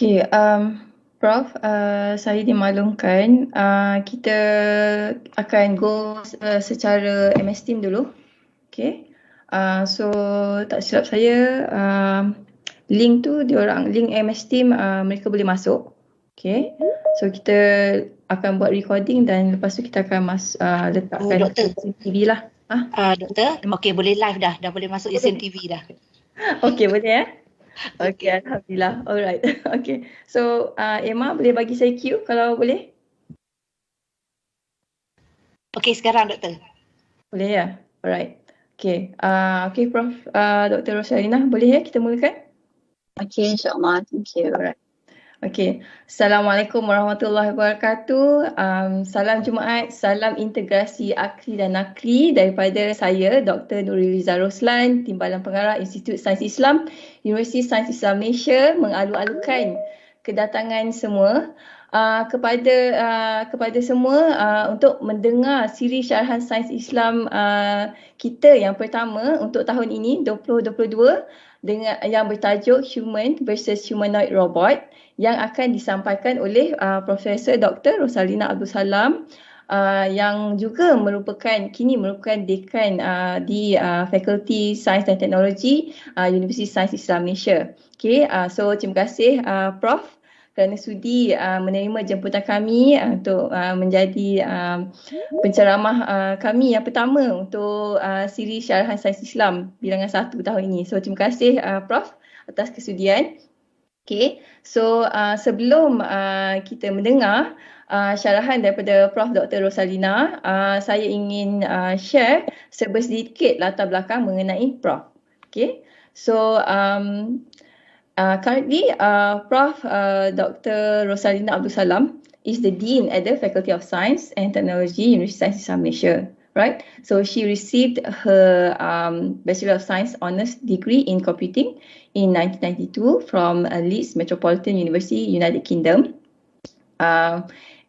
Okay, Prof, saya dimaklumkan kita akan go secara MS Team dulu. Okay, so tak silap saya link tu link MS Team mereka boleh masuk. Okay, so kita akan buat recording dan lepas tu kita akan letakkan Doktor. TV lah. Doktor, okay, boleh live dah boleh masuk Isim TV dah. Okay, boleh ya? Okay, Alhamdulillah. Alright. Okay. So, Emma boleh bagi saya cue kalau boleh? Okay, sekarang doktor. Boleh ya? Alright. Okay. Okay, Prof. Dr. Rosalina, boleh ya kita mulakan? Okay, insyaAllah. Thank you. Alright. Okay. Assalamualaikum warahmatullahi wabarakatuh. Salam Jumaat, salam integrasi akli dan nakli daripada saya, Dr. Nuriliza Roslan, Timbalan Pengarah Institut Sains Islam, Universiti Sains Islam Malaysia, mengalu-alukan kedatangan semua kepada semua untuk mendengar siri syarahan Sains Islam kita yang pertama untuk tahun ini 2022 dengan yang bertajuk Human versus Humanoid Robot yang akan disampaikan oleh Profesor Dr. Rosalina Abdul Salam yang juga kini merupakan dekan di Fakulti Sains dan Teknologi Universiti Sains Islam Malaysia. Okay, so terima kasih Prof kerana sudi menerima jemputan kami untuk menjadi penceramah kami yang pertama untuk siri syarahan Sains Islam bilangan 1 tahun ini. So terima kasih Prof atas kesudian. Okay, so sebelum kita mendengar syarahan daripada Prof. Dr. Rosalina, saya ingin share sedikit latar belakang mengenai Prof. Okay, so currently Prof. Dr. Rosalina Abdul Salam is the Dean at the Faculty of Science and Technology, Universiti Sains Islam Malaysia. Right, so she received her Bachelor of Science Honours degree in Computing in 1992 from Leeds Metropolitan University, United Kingdom.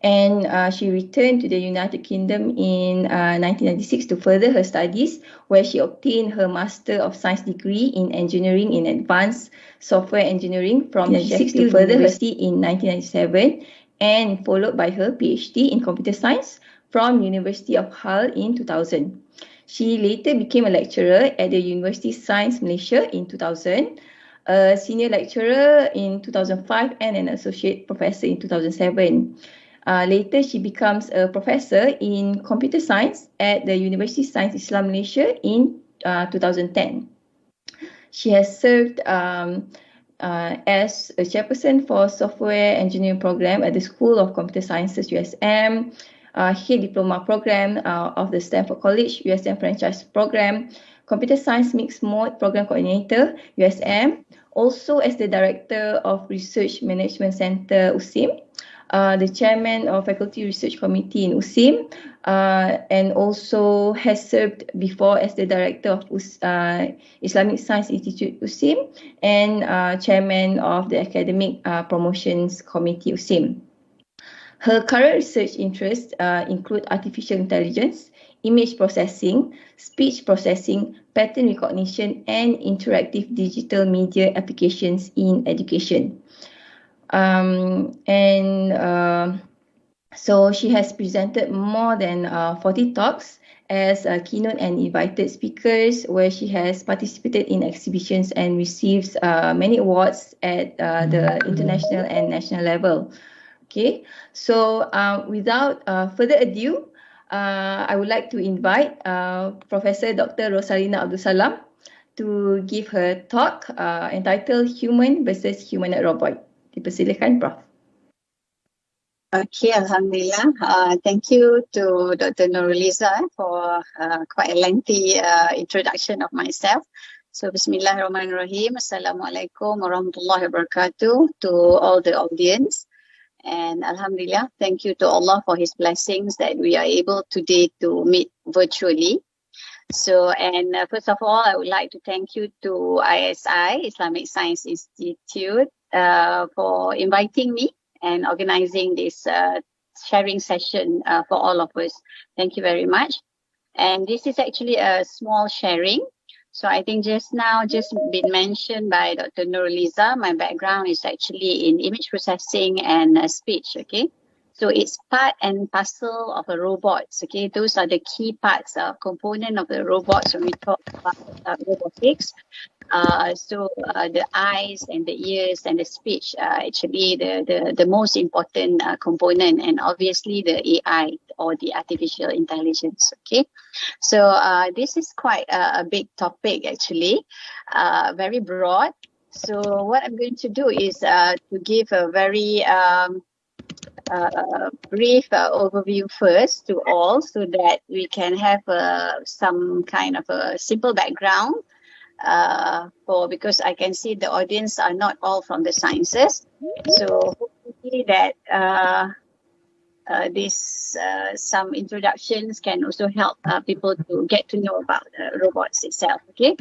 And she returned to the United Kingdom in 1996 to further her studies, where she obtained her Master of Science degree in Engineering in Advanced Software Engineering from Sheffield University in 1997, and followed by her PhD in Computer Science from University of Hull in 2000. She later became a lecturer at the University Science Malaysia in 2000, a senior lecturer in 2005 and an associate professor in 2007. Later, she becomes a professor in computer science at the University Science Islam Malaysia in 2010. She has served as a chairperson for software engineering program at the School of Computer Sciences USM, head diploma program of the Stanford College USM franchise program, computer science mixed mode program coordinator USM, also as the director of Research Management Center USIM, the chairman of Faculty Research Committee in USIM, and also has served before as the director of Islamic Science Institute USIM and chairman of the Academic Promotions Committee USIM. Her current research interests include artificial intelligence, image processing, speech processing, pattern recognition, and interactive digital media applications in education. So she has presented more than 40 talks as a keynote and invited speakers, where she has participated in exhibitions and receives many awards at the international and national level. Okay, so without further ado, I would like to invite Professor Dr. Rosalina Abdul Salam to give her talk entitled Human versus Humanoid Robot. Dipersilakan, Prof. Okay, Alhamdulillah. Thank you to Dr. Nuriliza for quite a lengthy introduction of myself. So, Bismillahirrahmanirrahim. Assalamualaikum warahmatullahi wabarakatuh to all the audience. And Alhamdulillah, thank you to Allah for His blessings that we are able today to meet virtually. So, and first of all, I would like to thank you to ISI, Islamic Science Institute, for inviting me and organizing this sharing session for all of us. Thank you very much. And this is actually a small sharing. So I think just been mentioned by Dr. Nurliza, my background is actually in image processing and speech, okay? So it's part and parcel of a robot, okay? Those are the key parts, component of the robots when we talk about robotics. The eyes and the ears and the speech are actually the most important component, and obviously the AI or the artificial intelligence, okay? So this is quite a big topic actually, very broad. So what I'm going to do is to give a very brief overview first to all, so that we can have some kind of a simple background because I can see the audience are not all from the sciences. So hopefully that some introductions can also help people to get to know about robots itself. Okay,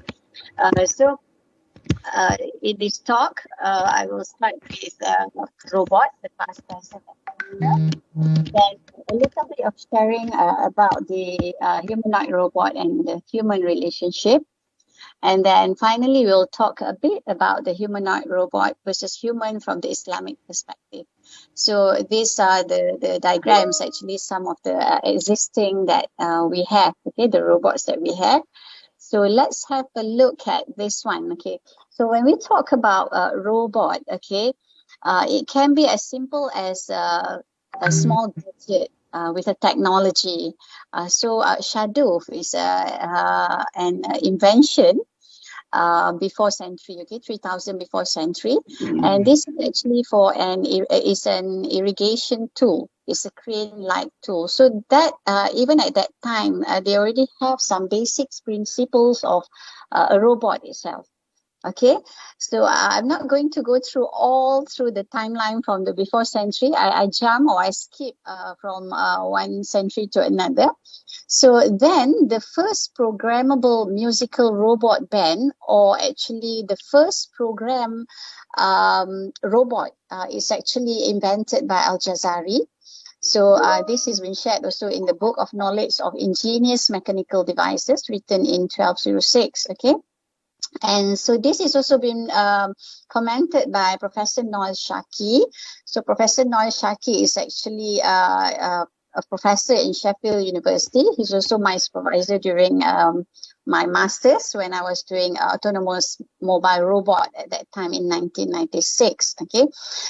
in this talk, I will start with robot, the past, present, and future. Then a little bit of sharing about the humanoid robot and the human relationship. And then finally, we'll talk a bit about the humanoid robot versus human from the Islamic perspective. So these are the diagrams, actually, some of the existing that we have, okay, the robots that we have. So let's have a look at this one, okay. So when we talk about a robot, okay, it can be as simple as a small gadget with a technology. Shaduf is an invention before century, okay, 3000 before century. And this is actually is an irrigation tool. It's a crane-like tool. So that even at that time, they already have some basics principles of a robot itself. Okay, so I'm not going to go through the timeline from the before century. I jump or I skip from one century to another. So then the first programmable musical robot band, or actually the first program robot is actually invented by Al-Jazari. So this has been shared also in the Book of Knowledge of Ingenious Mechanical Devices, written in 1206, okay? And so this has also been commented by Professor Noel Shaki. So Professor Noel Shaki is actually a professor in Sheffield University. He's also my supervisor during my master's when I was doing autonomous mobile robot at that time in 1996. Okay,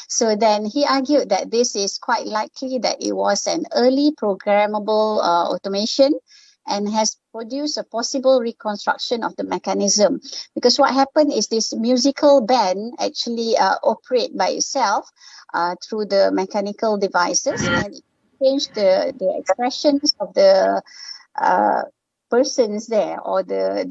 so then he argued that this is quite likely that it was an early programmable automation, and has produced a possible reconstruction of the mechanism. Because what happened is this musical band actually operate by itself through the mechanical devices, and it changed the expressions of the persons there, or the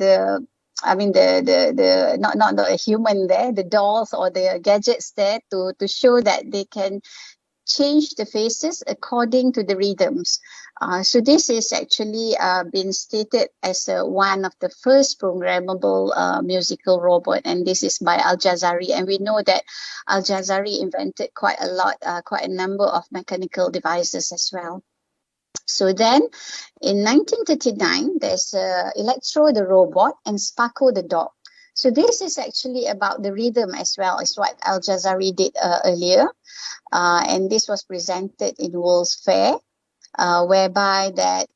not the human there, the dolls or the gadgets there, to show that they can change the faces according to the rhythms. So this is actually been stated as one of the first programmable musical robot, and this is by Al-Jazari. And we know that Al-Jazari invented quite a number of mechanical devices as well. So then in 1939, there's Electro the robot and Spaco the dog. So this is actually about the rhythm as well as what Al-Jazari did earlier. And this was presented in World's Fair, whereby that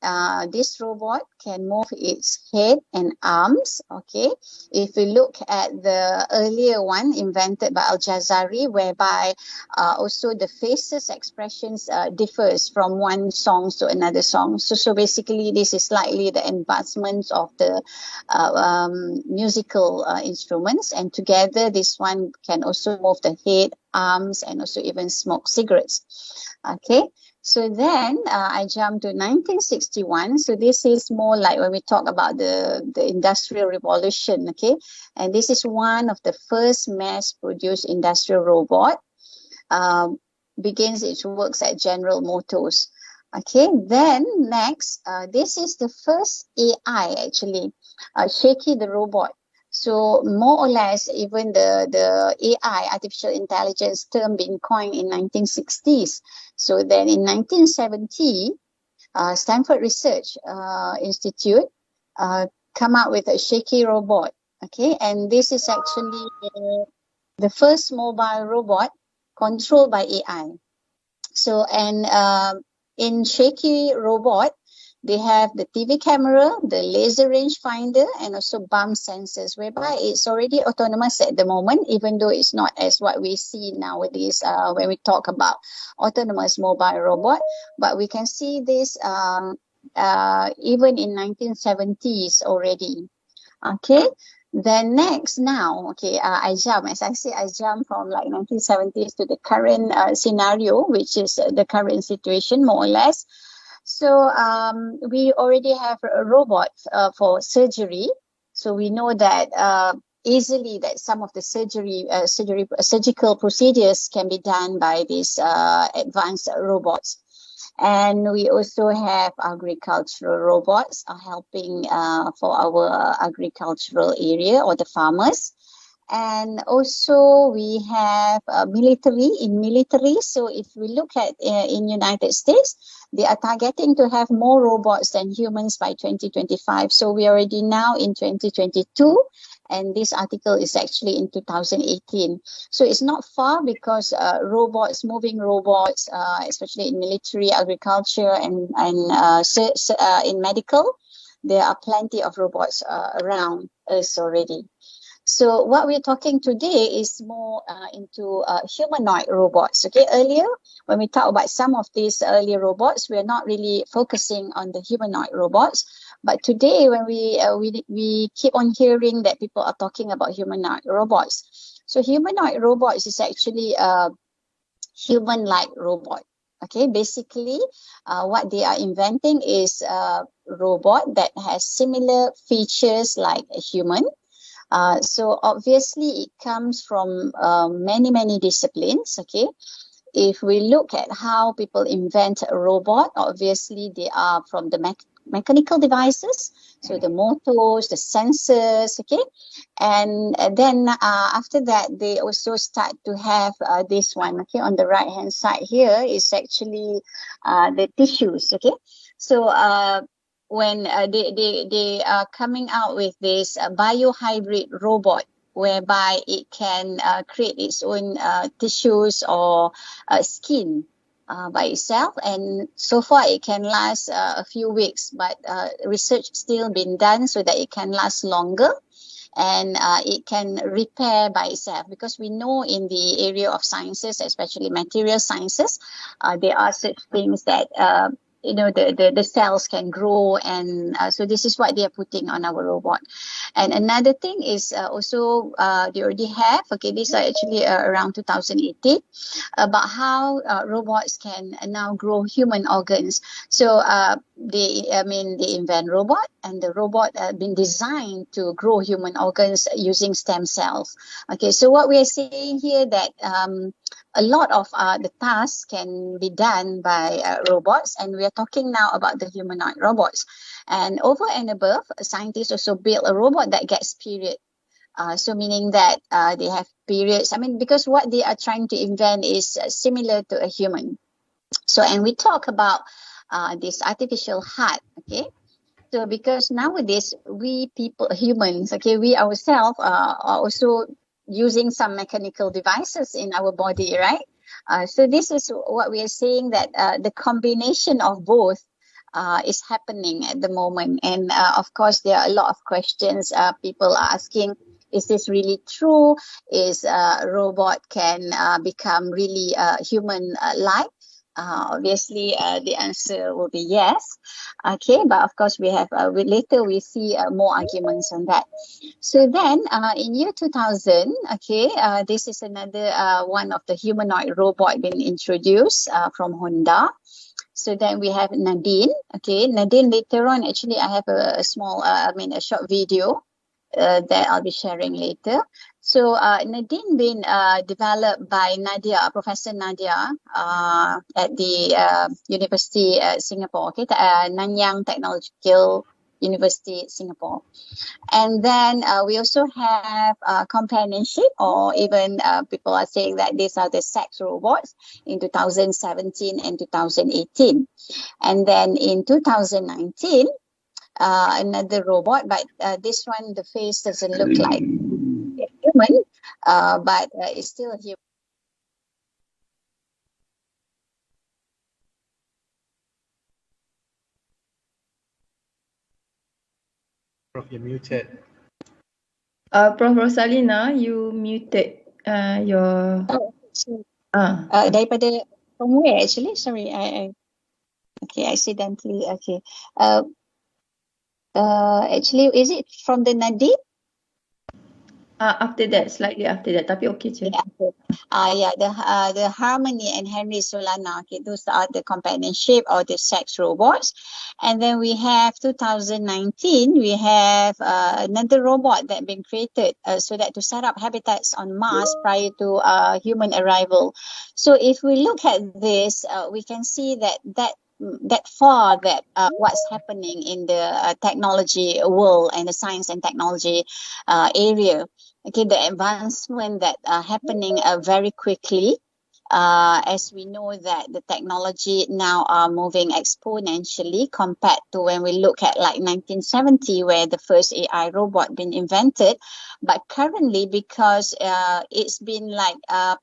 this robot can move its head and arms. Okay, if we look at the earlier one invented by Al-Jazari, whereby also the faces expressions differs from one song to another song. So basically this is slightly the advancements of the musical instruments, and together this one can also move the head, arms, and also even smoke cigarettes. Okay. So then I jump to 1961. So this is more like when we talk about the Industrial Revolution, okay? And this is one of the first mass-produced industrial robot. Begins its works at General Motors. Okay, then next, this is the first AI actually, Shaky the robot. So more or less, even the AI, artificial intelligence term, being coined in 1960s. So then in 1970, Stanford Research Institute come out with a shaky robot. Okay, and this is actually the first mobile robot controlled by AI. So, and in shaky robot, they have the TV camera, the laser rangefinder, and also bump sensors, whereby it's already autonomous at the moment, even though it's not as what we see nowadays when we talk about autonomous mobile robot. But we can see this even in 1970s already. Okay. Then next now, okay, I jump, as I say, I jump from like 1970s to the current scenario, which is the current situation, more or less. So we already have a robot for surgery. So we know that easily that some of the surgical procedures can be done by these advanced robots. And we also have agricultural robots helping for our agricultural area or the farmers. And also we have military. So if we look at in United States, they are targeting to have more robots than humans by 2025. So we are already now in 2022. And this article is actually in 2018. So it's not far because moving robots, especially in military, agriculture, and in medical, there are plenty of robots around us already. So what we're talking today is more into humanoid robots. Okay, earlier when we talk about some of these earlier robots, we're not really focusing on the humanoid robots. But today, when we keep on hearing that people are talking about humanoid robots. So humanoid robots is actually a human-like robot. Okay, basically, what they are inventing is a robot that has similar features like a human. So obviously, it comes from many disciplines. Okay. If we look at how people invent a robot, obviously they are from the mechanical devices, so the motors, the sensors, okay, and then after that they also start to have this one, okay, on the right hand side here is actually the tissues, okay. So when they are coming out with this biohybrid robot, whereby it can create its own tissues or skin by itself, and so far it can last a few weeks, but research still been done so that it can last longer, and it can repair by itself, because we know in the area of sciences, especially material sciences, there are such things that the cells can grow, and so this is what they are putting on our robot. And another thing is also they already have, okay, these are actually around 2018, about how robots can now grow human organs. So they invent robot, and the robot been designed to grow human organs using stem cells. Okay, so what we are saying here that a lot of the tasks can be done by robots, and we are talking now about the humanoid robots. And over and above, scientists also build a robot that gets period. So meaning that they have periods. I mean, because what they are trying to invent is similar to a human. So, and we talk about this artificial heart, okay? So because nowadays we people, humans, okay, we ourselves are also using some mechanical devices in our body, right? So this is what we are saying, that the combination of both is happening at the moment. And of course, there are a lot of questions people are asking. Is this really true? Is a robot can become really human-like? Obviously, the answer will be yes. Okay, but of course, we have later we see more arguments on that. So then, in year 2000, okay, this is another one of the humanoid robot being introduced from Honda. So then we have Nadine. Okay, Nadine, later on, actually, I have a short video that I'll be sharing later. So Nadine been developed by Nadia, Professor Nadia, at the University Singapore, okay, Nanyang Technological University, Singapore. And then we also have companionship, or even people are saying that these are the sex robots in 2017 and 2018. And then in 2019, another robot, but this one, the face doesn't look like a human, but it's still a human. Prof, you're muted. Prof Rosalina, you muted your... Oh, so, daripada from where actually? Sorry, I okay, accidentally. Okay, actually, is it from the Nadi? After that, slightly after that, tapi okay je. Yeah, the Harmony and Henry Solana. Okay, those are the companionship or the sex robots. And then we have 2019. We have another robot that been created so that to set up habitats on Mars prior to human arrival. So if we look at this, we can see that far that what's happening in the technology world and the science and technology area. Okay, the advancement that are happening very quickly, as we know that the technology now are moving exponentially compared to when we look at like 1970 where the first AI robot been invented. But currently, because it's been like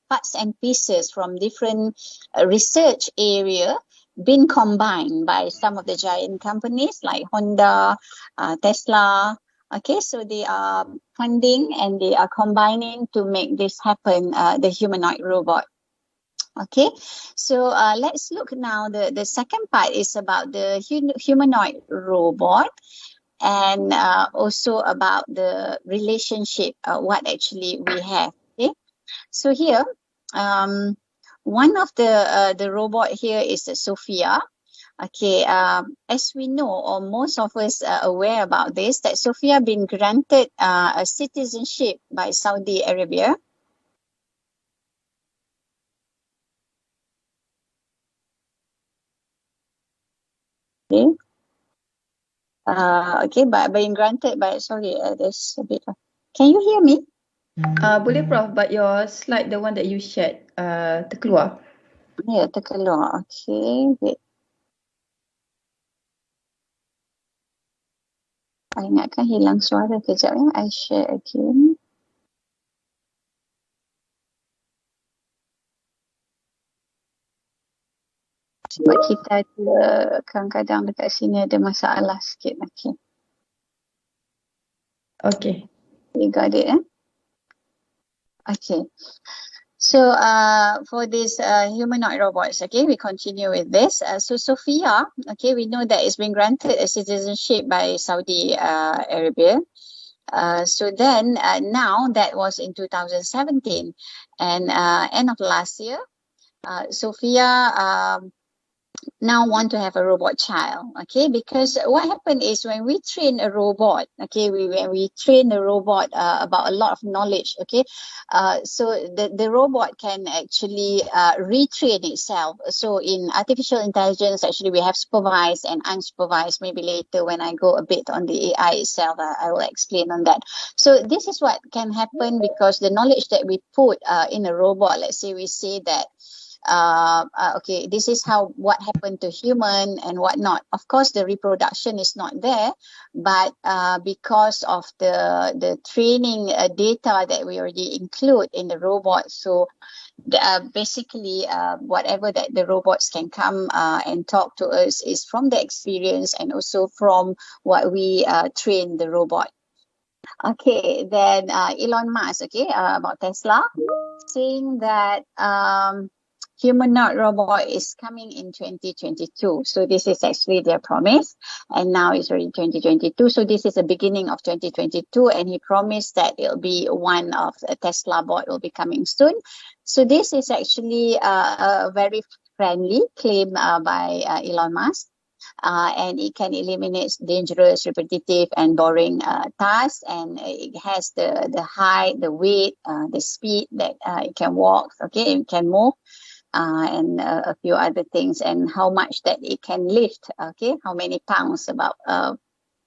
parts and pieces from different research area been combined by some of the giant companies like Honda, Tesla. Okay, so they are funding and they are combining to make this happen, the humanoid robot. Okay, so let's look now. The second part is about the humanoid robot and also about the relationship, what actually we have. Okay, so here, one of the robot here is Sofia. Okay, as we know, or most of us are aware about this, that Sofia been granted a citizenship by Saudi Arabia. Okay, but being granted by, sorry, there's a bit of, can you hear me? Boleh Prof, but your slide, the one that you shared, terkeluar. Ya, terkeluar. Okay, wait. I ingatkan hilang suara kejap ya. I share again. Sebab kita ada kadang-kadang dekat sini ada masalah sikit. Okay. Okay. You got it, eh? Okay. So for this humanoid robots, okay, we continue with this. So Sofia, okay, we know that it's been granted a citizenship by Saudi Arabia. So then now that was in 2017 and end of last year, Sofia now want to have a robot child, okay, because what happened is when we train a robot, okay, when we train a robot about a lot of knowledge, okay, so the robot can actually retrain itself. So in artificial intelligence, actually we have supervised and unsupervised. Maybe later when I go a bit on the AI itself, I will explain on that. So this is what can happen because the knowledge that we put in a robot, let's say we say that okay, this is what happened to human and whatnot. Of course, the reproduction is not there, but because of the training data that we already include in the robot, so basically whatever that the robots can come and talk to us is from the experience and also from what we train the robot. Okay, then Elon Musk, okay, about Tesla, saying that humanoid robot is coming in 2022. So this is actually their promise. And now it's already 2022. So this is the beginning of 2022. And he promised that it'll be one of a Tesla bot will be coming soon. So this is actually a very friendly claim by Elon Musk. And it can eliminate dangerous, repetitive, and boring tasks. And it has the height, the weight, the speed that it can walk, okay, it can move. And a few other things, and how much that it can lift, okay, how many pounds, about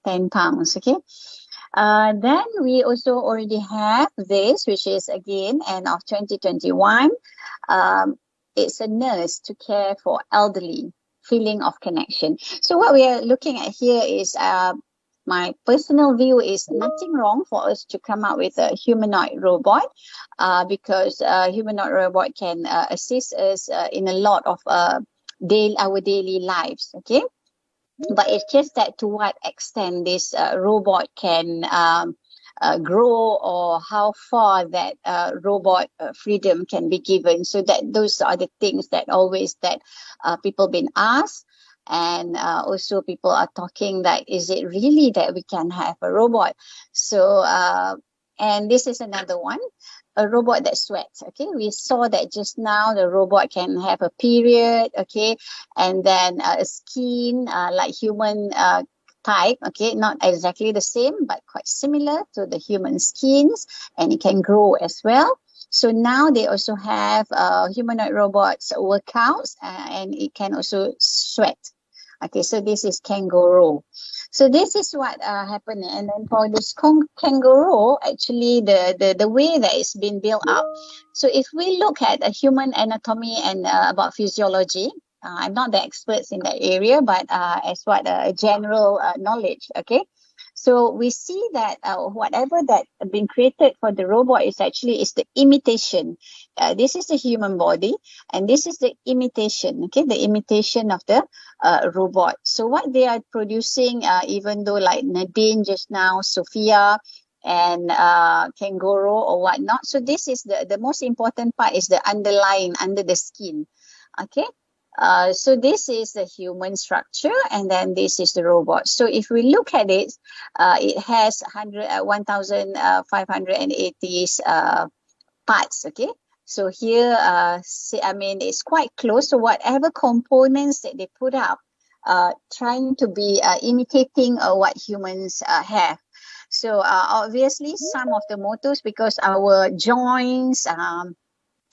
10 pounds, okay. Then we also already have this, which is again end of 2021. It's a nurse to care for elderly, feeling of connection. So what we are looking at here is my personal view is nothing wrong for us to come up with a humanoid robot, because humanoid robot can assist us in a lot of our daily lives. Okay, but it's just that to what extent this robot can grow, or how far that robot freedom can be given. So that those are the things that always that people been asked. And also people are talking that is it really that we can have a robot? So and this is another one, a robot that sweats. Okay, we saw that just now the robot can have a period, okay, and then a skin like human type, okay, not exactly the same but quite similar to the human skins, and it can grow as well. So now they also have humanoid robots workouts, and it can also sweat. Okay, so this is Kangaroo. So this is what happened. And then for this Kangaroo, actually the way that it's been built up. So if we look at a human anatomy and about physiology, I'm not the experts in that area, but as what general knowledge, okay. So we see that whatever that been created for the robot is the imitation. This is the human body, and this is the imitation. Okay, the imitation of the robot. So what they are producing, even though like Nadine just now, Sofia, and Kangaroo or whatnot. So this is the most important part is the underlying under the skin. Okay. So this is the human structure, and then this is the robot. So if we look at it, it has 1,580 parts. Okay, so here, I mean, it's quite close. So whatever components that they put up, trying to be imitating what humans have. So obviously, some of the motors, because our joints.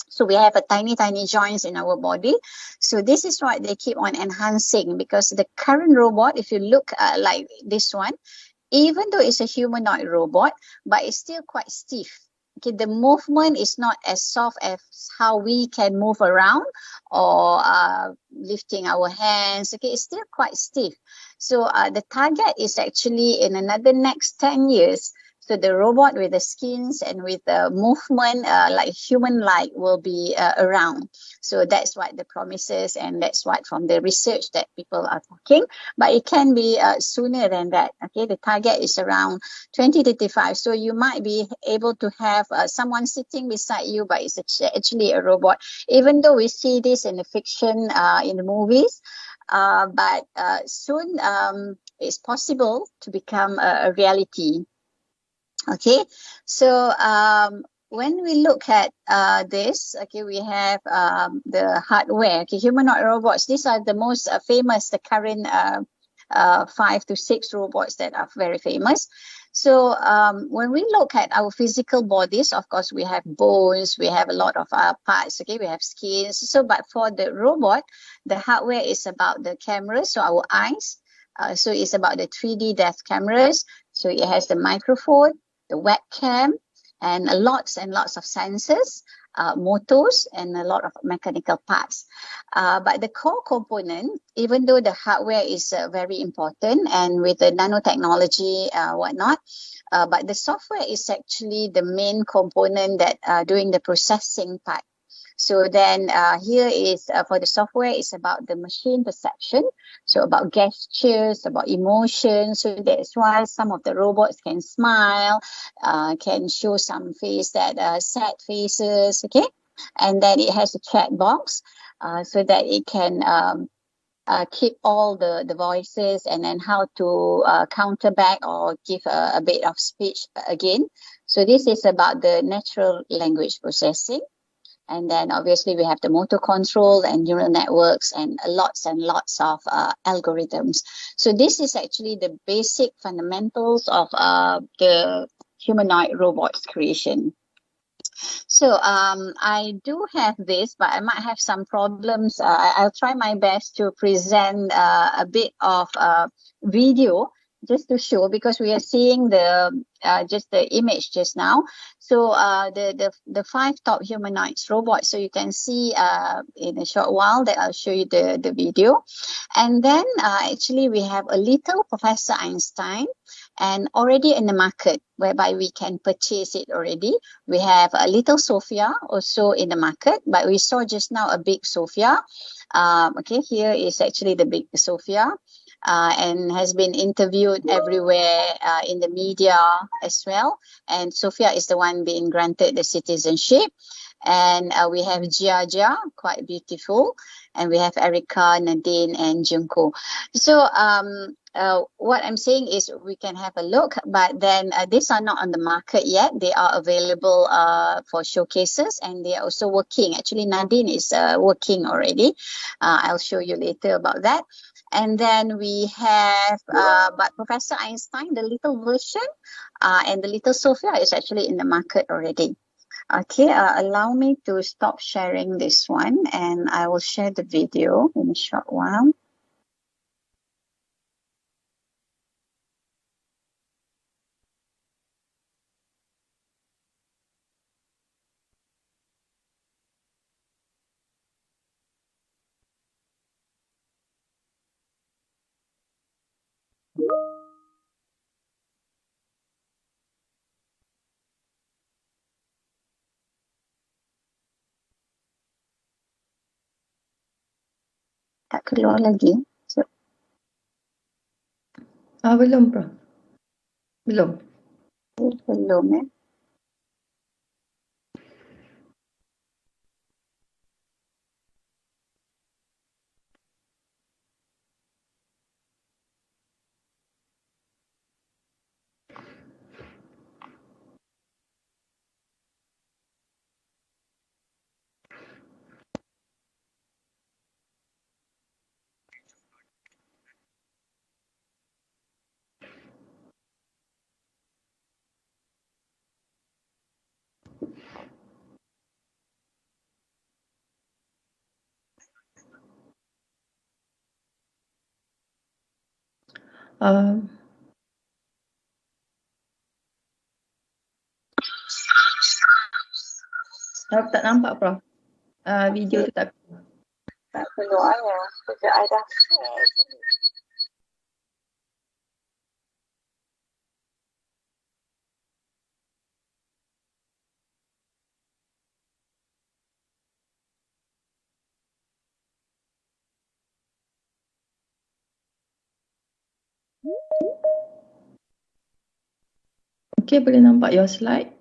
So we have a tiny joints in our body. So this is what they keep on enhancing, because the current robot, if you look like this one, even though it's a humanoid robot, but it's still quite stiff. Okay, the movement is not as soft as how we can move around or lifting our hands. Okay, it's still quite stiff. So the target is actually in another next 10 years. So the robot with the skins and with the movement like human-like will be around. So that's what the promises, and that's what from the research that people are talking. But it can be sooner than that. Okay, the target is around 2035. So you might be able to have someone sitting beside you, but it's actually a robot. Even though we see this in the fiction, in the movies, but soon it's possible to become a reality. Okay, so when we look at this, okay, we have the hardware. Okay, humanoid robots. These are the most famous, the current 5 to 6 robots that are very famous. So when we look at our physical bodies, of course, we have bones, we have a lot of parts. Okay, we have skins. So, but for the robot, the hardware is about the cameras, so our eyes. So it's about the 3D depth cameras. So it has the microphone, the webcam, and lots of sensors, motors, and a lot of mechanical parts. But the core component, even though the hardware is very important, and with the nanotechnology, whatnot, but the software is actually the main component that doing the processing part. So then here is for the software, it's about the machine perception. So about gestures, about emotions. So that's why some of the robots can smile, can show some face that sad faces. Okay, and then it has a chat box so that it can keep all the voices, and then how to counter back or give a bit of speech again. So this is about the natural language processing. And then obviously we have the motor control and neural networks and lots of algorithms. So this is actually the basic fundamentals of the humanoid robots creation. So I do have this, but I might have some problems. I'll try my best to present a bit of video just to show, because we are seeing the just the image just now. So the 5 top humanoids robots. So you can see in a short while that I'll show you the video. And then actually we have a little Professor Einstein. and already in the market whereby we can purchase it already. We have a little Sofia also in the market, but we saw just now a big Sofia. Okay, here is actually the big Sofia. And has been interviewed everywhere in the media as well. And Sofia is the one being granted the citizenship. And we have Jia, quite beautiful. And we have Erica, Nadine, and Junko. So what I'm saying is we can have a look, but then these are not on the market yet. They are available for showcases, and they are also working. Actually, Nadine is working already. I'll show you later about that. And then we have, but Professor Einstein, the little version, and the little Sophia is actually in the market already. Okay, allow me to stop sharing this one, and I will share the video in a short while. Tak keluar lagi. So, Belum, Prof. Belum. belum eh. Uh, tak nampak, Prof. Video tu tak. Tak keluar ya. Sekejap I dah share. Okay, boleh nampak your slide.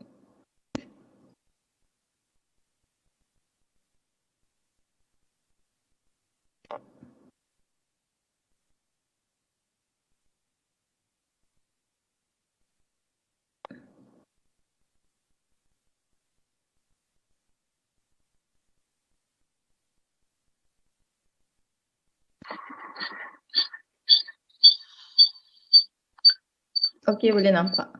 Okay, boleh nampak.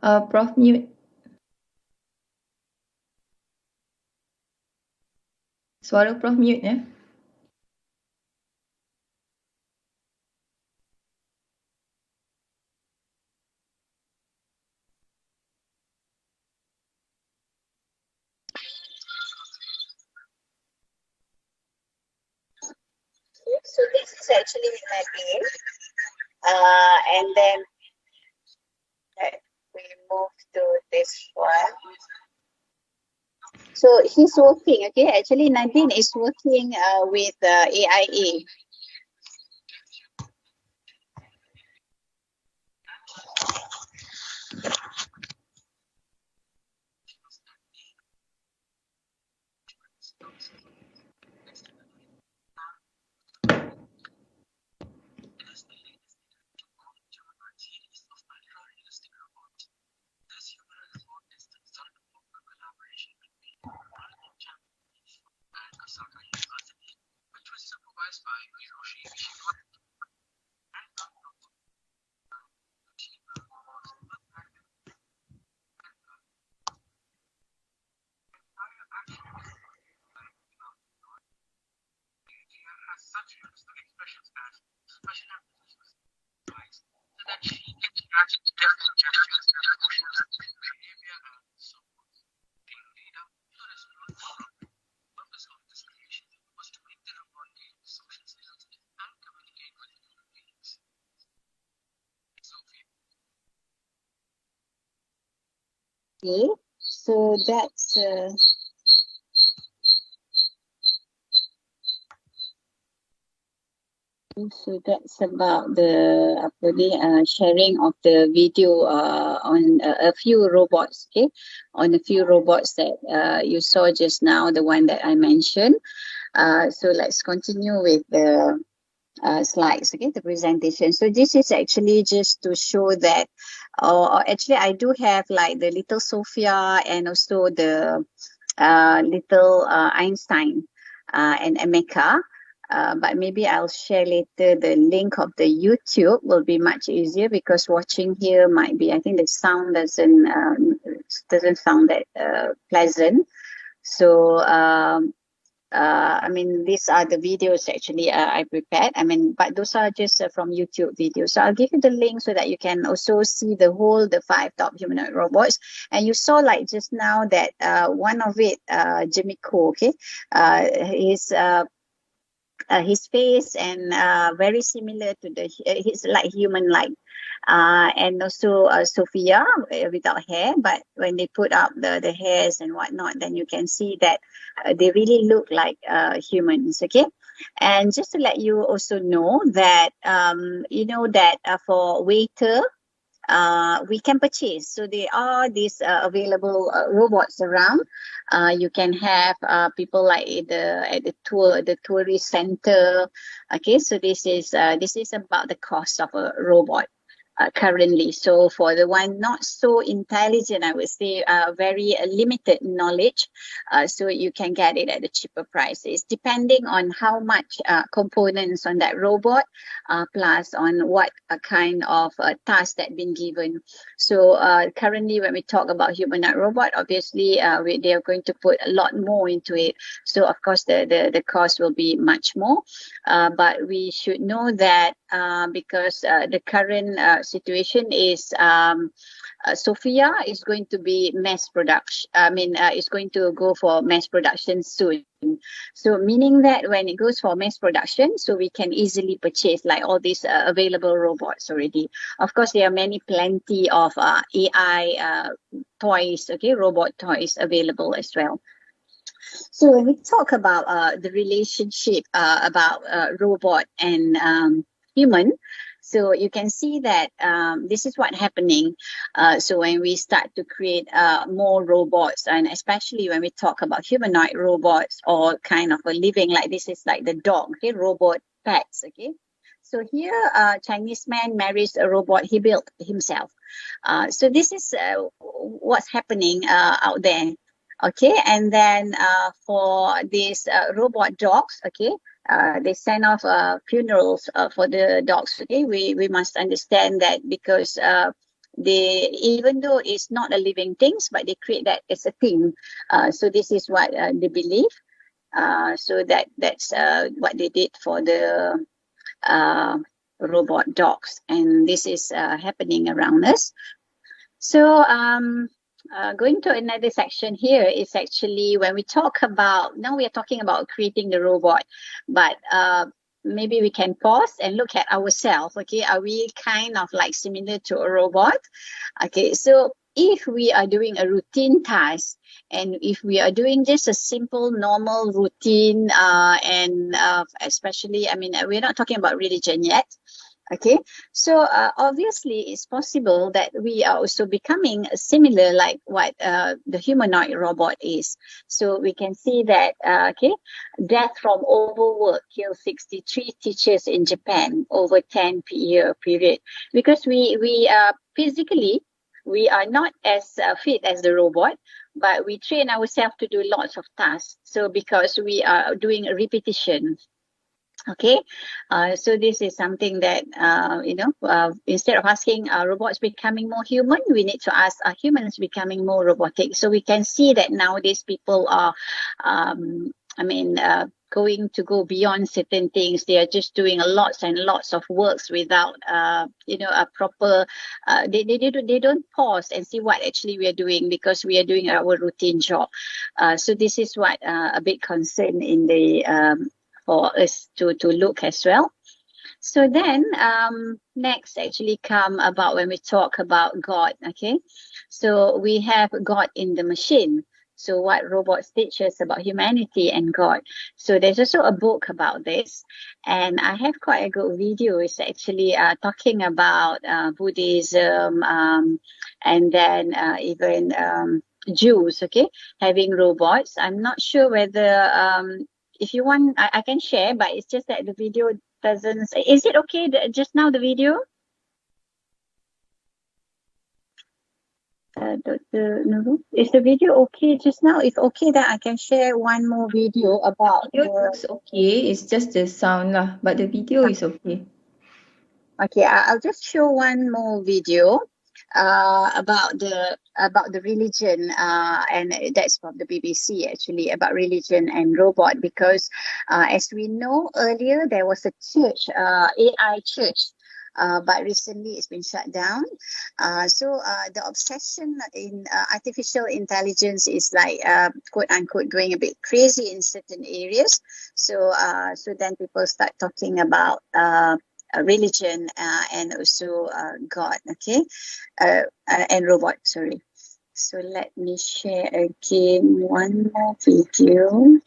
Prof mute. Suara Prof mute ya. So this is actually my beam. And then we move to this one. So he's working, okay? Actually, Nadine is working with AIA. Okay, so that's about the sharing of the video on a few robots. Okay, on a few robots that you saw just now, the one that I mentioned. So let's continue with the slides, okay, the presentation. So this is actually just to show that, or actually I do have like the little Sofia and also the little Einstein and Emeka. But maybe I'll share later the link of the YouTube will be much easier because watching here might be, I think the sound doesn't sound that pleasant. So I mean, these are the videos actually I prepared. I mean, but those are just from YouTube videos. So I'll give you the link so that you can also see the 5 top humanoid robots. And you saw like just now that one of it, Jimiko, okay, his face and very similar to he's like human-like. And also Sofia without hair, but when they put up the hairs and whatnot, then you can see that they really look like humans. Okay, and just to let you also know that you know that for waiter we can purchase. So there are these available robots around. You can have people like at the tourist center. Okay, so this is about the cost of a robot. Currently, so for the one not so intelligent, I would say very limited knowledge, so you can get it at the cheaper prices depending on how much components on that robot, plus on what kind of task that been given. So currently when we talk about humanoid robot, obviously they are going to put a lot more into it, so of course the cost will be much more, but we should know that because the current situation is Sofia is going to be mass production. I mean, it's going to go for mass production soon. So meaning that when it goes for mass production, so we can easily purchase like all these available robots already. Of course, there are plenty of AI toys, okay, robot toys available as well. So when we talk about the relationship about robot and human, so you can see that this is what's happening. So when we start to create more robots, and especially when we talk about humanoid robots or kind of a living, like this is like the dog, okay, robot pets, okay. So here, Chinese man marries a robot he built himself. So this is what's happening out there. Okay, and then for these robot dogs, okay, they send off funerals for the dogs. Okay, we must understand that because they, even though it's not a living things, but they create that as a thing. So this is what they believe. So that's what they did for the robot dogs, and this is happening around us. So going to another section here is actually when we talk about, now we are talking about creating the robot, but maybe we can pause and look at ourselves. Okay, are we kind of like similar to a robot? Okay, so if we are doing a routine task, and if we are doing just a simple normal routine, and especially, I mean, we're not talking about religion yet. Okay, so obviously it's possible that we are also becoming similar like what the humanoid robot is. So we can see that, okay, death from overwork killed 63 teachers in Japan over 10-year period, because we physically, we are not as fit as the robot, but we train ourselves to do lots of tasks. So because we are doing a repetition. Okay, so this is something that, you know, instead of asking are robots becoming more human, we need to ask are humans becoming more robotic. So we can see that nowadays people are, going to go beyond certain things. They are just doing lots and lots of works without, a proper. They don't pause and see what actually we are doing, because we are doing our routine job. So this is what a big concern in the for us to look as well. So then next actually come about when we talk about God. Okay, so we have God in the machine. So what robots teach us about humanity and God. So there's also a book about this, and I have quite a good video. It's actually talking about Buddhism, and then even Jews, okay, having robots. I'm not sure whether if you want, I can share, but it's just that the video doesn't. Is it okay just now, the video? Dr. Nurul, is the video okay just now? If okay, then I can share one more video about Video looks okay. It's just the sound lah, but the video is okay. Okay, I'll just show one more video about the religion, and that's from the BBC actually, about religion and robot, because as we know earlier, there was a church, AI church. But recently it's been shut down. So the obsession in artificial intelligence is like quote unquote going a bit crazy in certain areas. So then people start talking about religion and also God, okay, and robot. Sorry. So let me share again one more video.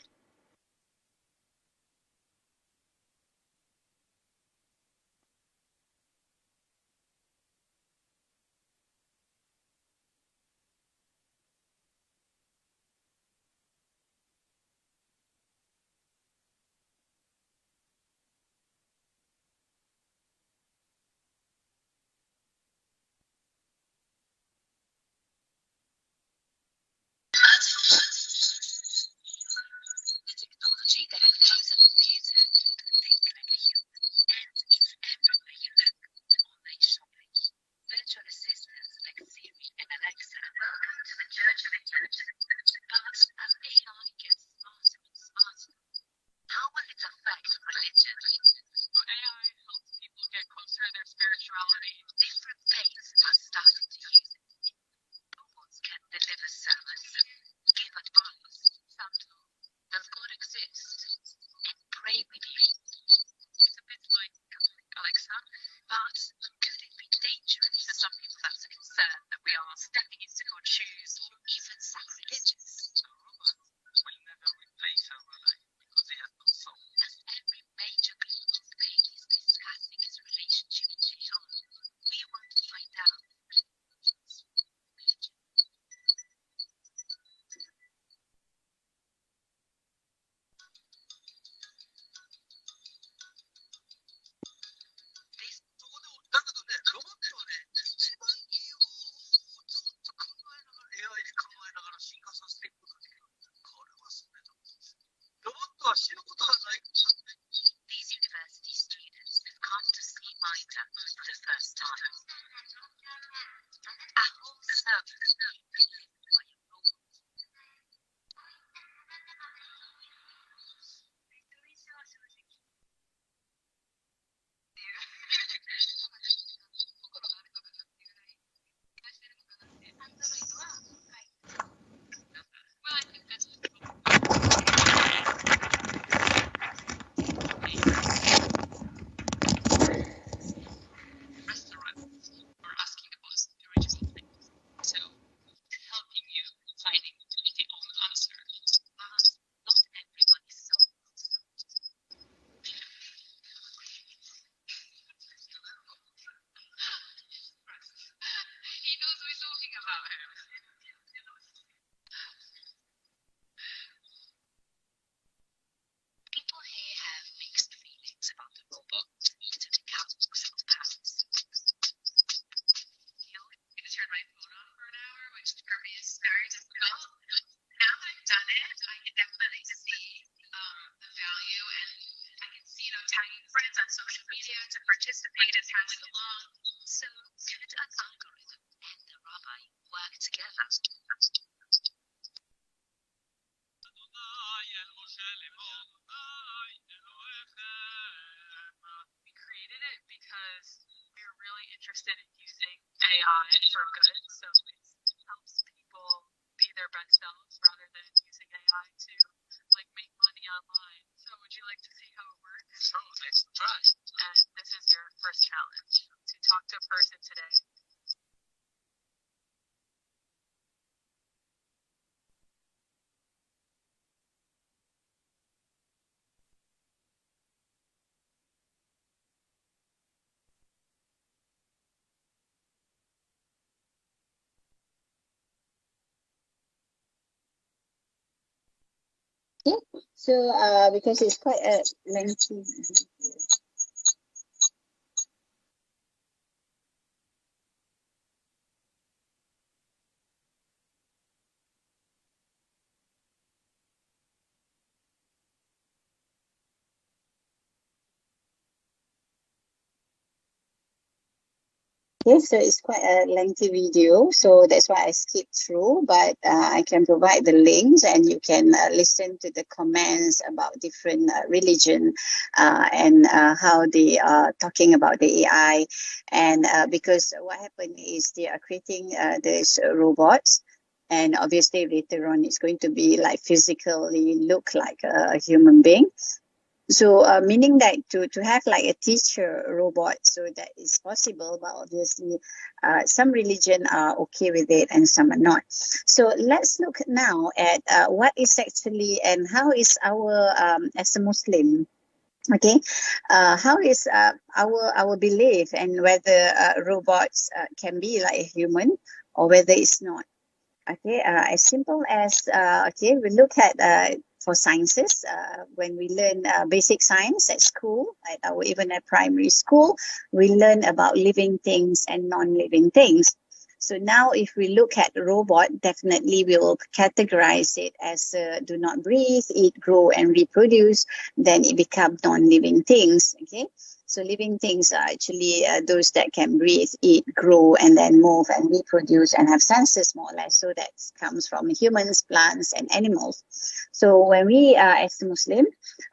interested in using AI for good. So it helps people be their best selves rather than using AI to like make money online. So would you like to see how it works? Sure, let's try. And this is your first challenge, to talk to a person today. Okay, so because it's quite a lengthy. Okay, so it's quite a lengthy video, so that's why I skipped through, but I can provide the links and you can listen to the comments about different religion and how they are talking about the AI. And because what happened is they are creating these robots, and obviously later on it's going to be like physically look like a human being. So, meaning that to have like a teacher robot, so that is possible, but obviously some religion are okay with it and some are not. So let's look now at what is actually and how is our, as a Muslim, okay, how is our belief and whether robots can be like a human or whether it's not. Okay, as simple as, okay, we look at for sciences, when we learn basic science at school, at our even at primary school, we learn about living things and non-living things. So now if we look at robot, definitely we will categorize it as do not breathe, eat, grow, and reproduce, then it becomes non-living things, okay? So living things are actually those that can breathe, eat, grow, and then move and reproduce and have senses, more or less. So that comes from humans, plants, and animals. So when we, as Muslim,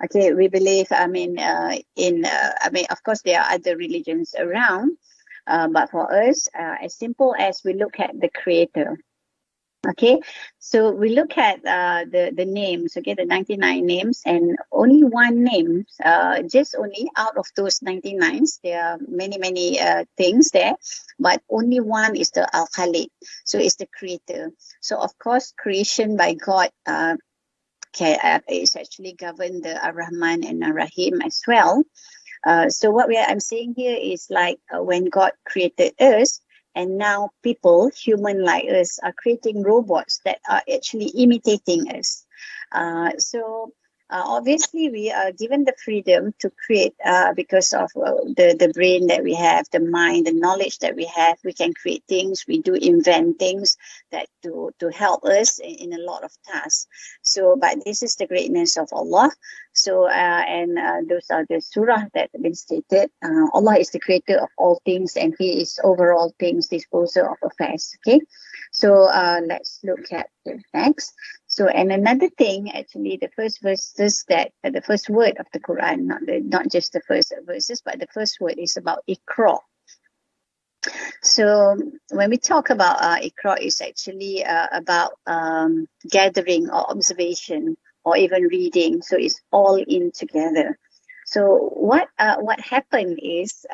okay, we believe, I mean, of course, there are other religions around, but for us, as simple as we look at the Creator. Okay, so we look at the names, okay, the 99 names, and only one name, just only out of those 99s, there are many things there, but only one is the so it's the Creator. So of course, creation by God is actually governed the Ar-Rahman and Ar-Rahim as well. So what I'm saying here is like when God created us, and now people, human like us, are creating robots that are actually imitating us. So obviously we are given the freedom to create because of the brain that we have, the mind, the knowledge that we have. We can create things, we do invent things that to help us in a lot of tasks. So, but this is the greatness of Allah. So, and those are the surah that have been stated. Allah is the creator of all things and He is over all things, disposer of affairs. Okay, so let's look at the next. So, and another thing, actually, the first verses that the first word of the Quran, not just the first verses, but the first word is about Iqra. So when we talk about Iqra, it's actually about gathering or observation or even reading. So it's all in together. So what happened is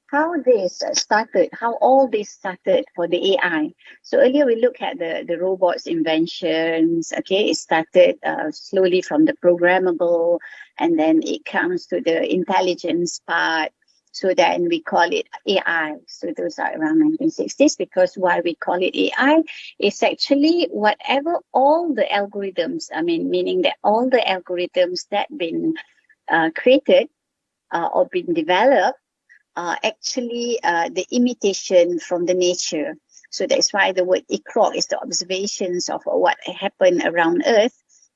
how this started, how all this started for the AI. So earlier we looked at the robots inventions. Okay, it started slowly from the programmable, and then it comes to the intelligence part. So then we call it AI. So those are around 1960s, because why we call it AI is actually whatever all the algorithms, I mean, meaning that all the algorithms that been created or been developed are actually the imitation from the nature. So that's why the word Iqra is the observations of what happened around Earth.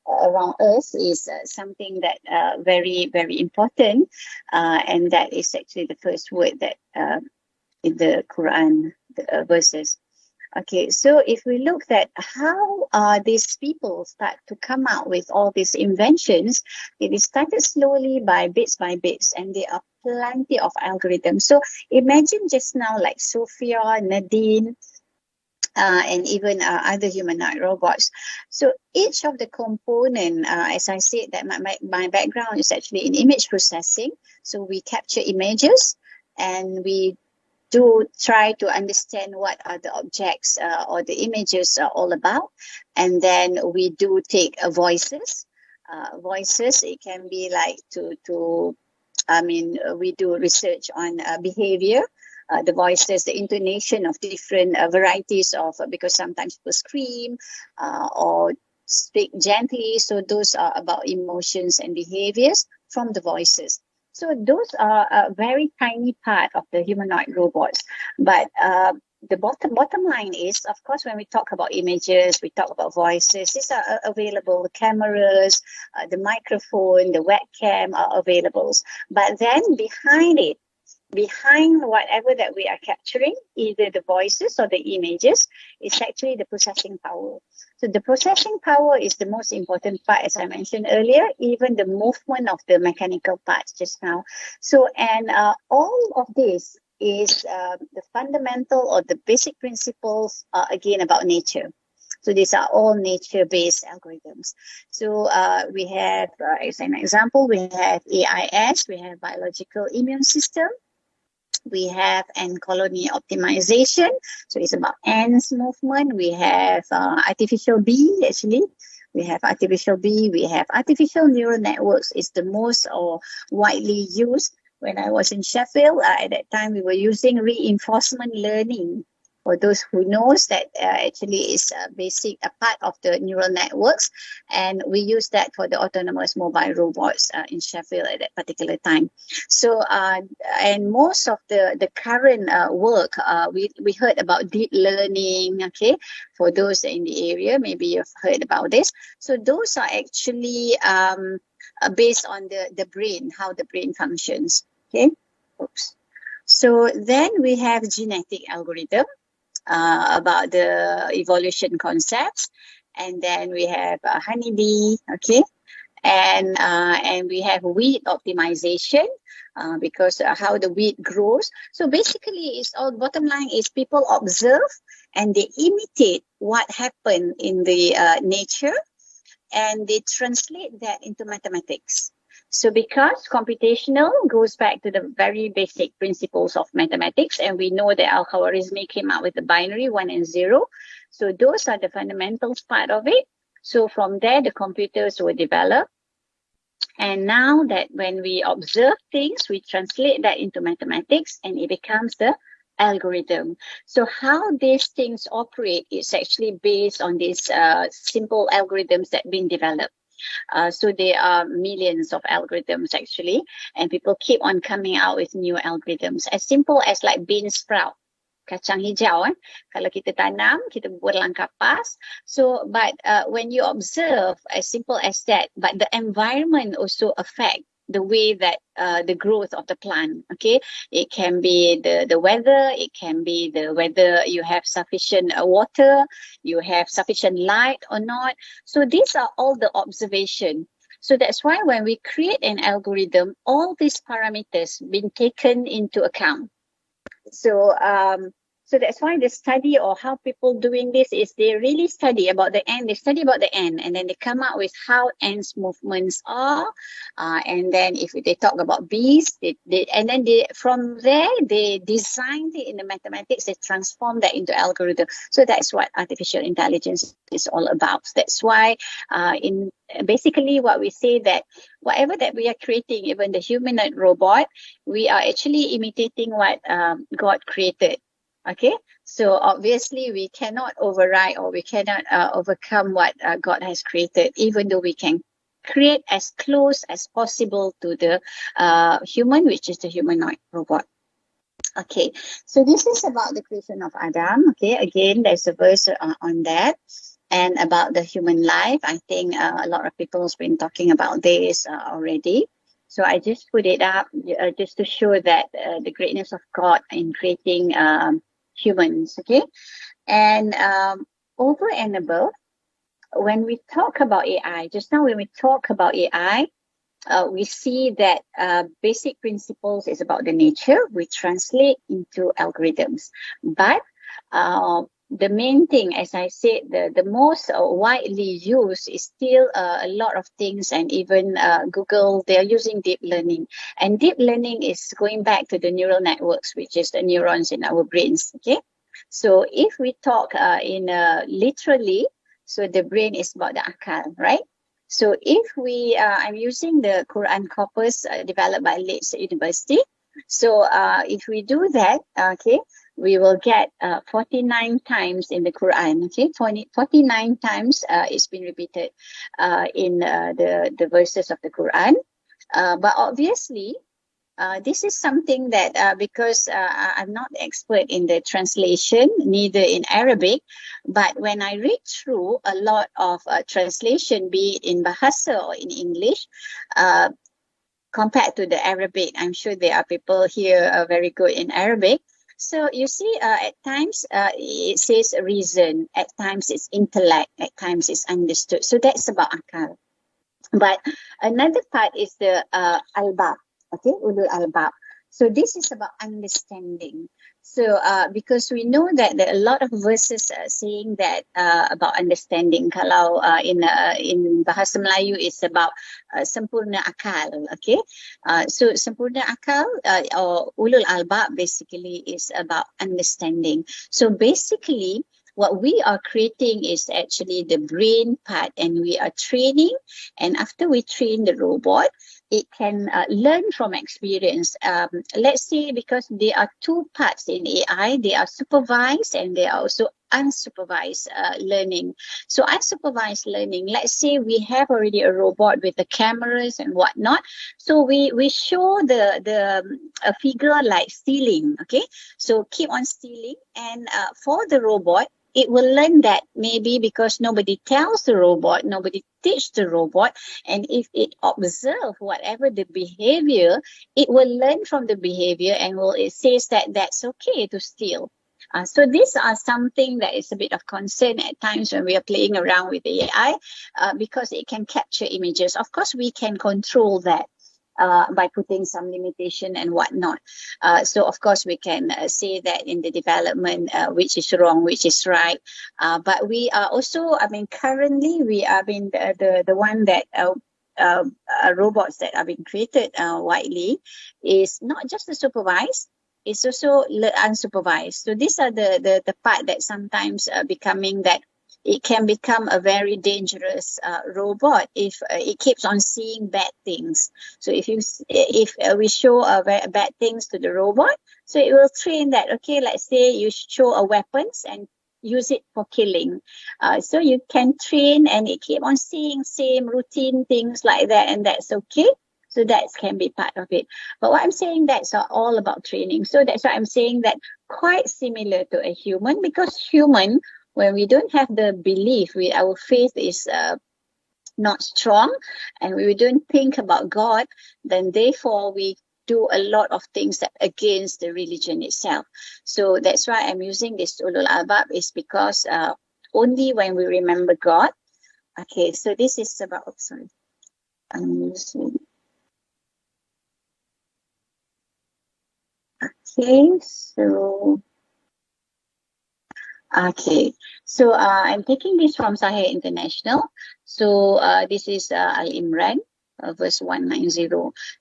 Around us is something that very important, and that is actually the first word that in the Quran verses. Okay, so if we look at how these people start to come out with all these inventions, it is started slowly by bits, and there are plenty of algorithms. So imagine just now like Sofia, Nadine, and even other humanoid robots. So each of the component, as I said, that my background is actually in image processing. So we capture images and we do try to understand what are the objects or the images are all about. And then we do take voices. Voices, it can be like we do research on behavior, the voices, the intonation of different varieties of, because sometimes people scream or speak gently. So those are about emotions and behaviors from the voices. So those are a very tiny part of the humanoid robots. But the bottom line is, of course, when we talk about images, we talk about voices, these are available. The cameras, the microphone, the webcam are available. But then behind whatever that we are capturing, either the voices or the images, is actually the processing power. So the processing power is the most important part, as I mentioned earlier, even the movement of the mechanical parts just now. So, and all of this is the fundamental or the basic principles are again about nature. So these are all nature-based algorithms. So we have, as an example, we have AIS, we have biological immune system. We have ant colony optimization. So it's about ants movement. We have artificial bee, actually. We have artificial bee. We have artificial neural networks. It's the most widely used. When I was in Sheffield, at that time, we were using reinforcement learning. For those who knows, that actually is a part of the neural networks, and we use that for the autonomous mobile robots in Sheffield at that particular time. So, and most of the current work, we heard about deep learning. Okay, for those in the area, maybe you've heard about this. So those are actually based on the brain, how the brain functions. Okay, oops. So then we have genetic algorithm. About the evolution concepts, and then we have honeybee, okay, and we have weed optimization because how the weed grows. So basically, it's all bottom line is people observe and they imitate what happened in the nature, and they translate that into mathematics. So because computational goes back to the very basic principles of mathematics, and we know that Al-Khwarizmi came out with the binary 1 and 0. So those are the fundamentals part of it. So from there, the computers were developed. And now that when we observe things, we translate that into mathematics and it becomes the algorithm. So how these things operate is actually based on these simple algorithms that have been developed. So there are millions of algorithms actually, and people keep on coming out with new algorithms. As simple as like bean sprout, kacang hijau. Kalau kita tanam, kita buat dalam kapas. So, but when you observe, as simple as that, but the environment also affect the way that the growth of the plant, okay? It can be the weather, it can be the whether you have sufficient water, you have sufficient light or not. So these are all the observation. So that's why when we create an algorithm, all these parameters been taken into account. So so that's why the study or how people doing this is they really study about the ant. They study about the ant, and then they come up with how ants movements are. And then if they talk about bees, and then from there they designed it in the mathematics. They transform that into algorithm. So that's what artificial intelligence is all about. That's why in basically what we say that whatever that we are creating, even the humanoid robot, we are actually imitating what God created. Okay, so obviously we cannot override or we cannot overcome what God has created, even though we can create as close as possible to the human, which is the humanoid robot. Okay, so this is about the creation of Adam. Okay, again, there's a verse on that. And about the human life, I think a lot of people have been talking about this already. So I just put it up just to show that the greatness of God in creating humans, okay? And over and above, when we talk about AI, just now when we talk about AI, we see that basic principles is about the nature. We translate into algorithms. But the main thing, as I said, the most widely used is still a lot of things, and even Google, they are using deep learning. And deep learning is going back to the neural networks, which is the neurons in our brains. Okay, so if we talk in literally, so the brain is about the akal, right? So if I'm using the Quran corpus developed by Leeds University. So if we do that, okay, we will get 49 times in the Quran. Okay, 49 times it's been repeated in the verses of the Quran. But obviously, this is something that because I'm not expert in the translation, neither in Arabic, but when I read through a lot of translation, be it in Bahasa or in English, compared to the Arabic, I'm sure there are people here very good in Arabic. So you see, at times it says reason, at times it's intellect, at times it's understood. So that's about akal. But another part is the albab, okay, ulul albab. So this is about understanding. So because we know that there are a lot of verses saying that about understanding. Kalau in Bahasa Melayu, it's about sempurna akal, okay. So sempurna akal or ulul albab basically is about understanding. So basically, what we are creating is actually the brain part, and we are training. And after we train the robot, it can learn from experience. Let's say, because there are two parts in AI, they are supervised and they are also unsupervised learning. So unsupervised learning, let's say we have already a robot with the cameras and whatnot. So we show a figure like stealing, okay? So keep on stealing, and for the robot, it will learn that maybe because nobody tells the robot, nobody teach the robot, and if it observe whatever the behavior, it will learn from the behavior, and it says that that's okay to steal. So these are something that is a bit of concern at times when we are playing around with AI, because it can capture images. Of course, we can control that. By putting some limitation and whatnot. So of course we can say that in the development which is wrong, which is right. But we are also, currently we are being the one that robots that are being created widely is not just the supervised, it's also unsupervised. So these are the part that sometimes becoming that it can become a very dangerous robot if it keeps on seeing bad things. So if we show very bad things to the robot, so it will train that, okay, let's say you show a weapons and use it for killing. So you can train, and it keep on seeing same routine things like that, and that's okay. So that can be part of it. But what I'm saying, that's all about training. So that's why I'm saying that quite similar to a human, because human, when we don't have the belief, our faith is not strong, and we don't think about God, then therefore we do a lot of things that against the religion itself. So that's why I'm using this ulul albab, is because only when we remember God. Okay, so this is about, sorry, I'm using. Okay, so I'm taking this from Sahih International. So this is Al Imran, verse 190.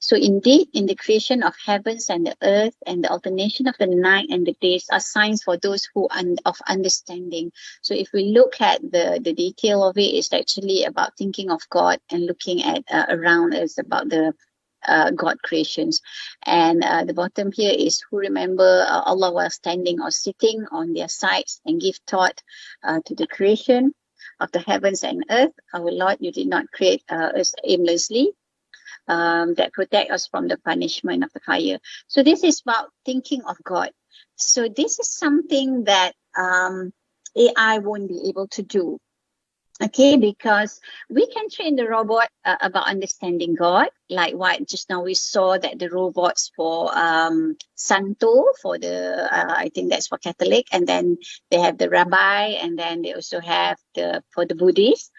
So indeed, in the creation of heavens and the earth and the alternation of the night and the days are signs for those who of understanding. So if we look at the detail of it, it's actually about thinking of God and looking at around us about the God creations. And the bottom here is who remember Allah while standing or sitting on their sides and give thought to the creation of the heavens and earth. Our Lord, you did not create us aimlessly, that protect us from the punishment of the fire. So this is about thinking of God. So this is something that AI won't be able to do. Okay, because we can train the robot about understanding God, like what just now we saw that the robots for Santo for the I think that's for Catholic, and then they have the rabbi, and then they also have the for the Buddhist.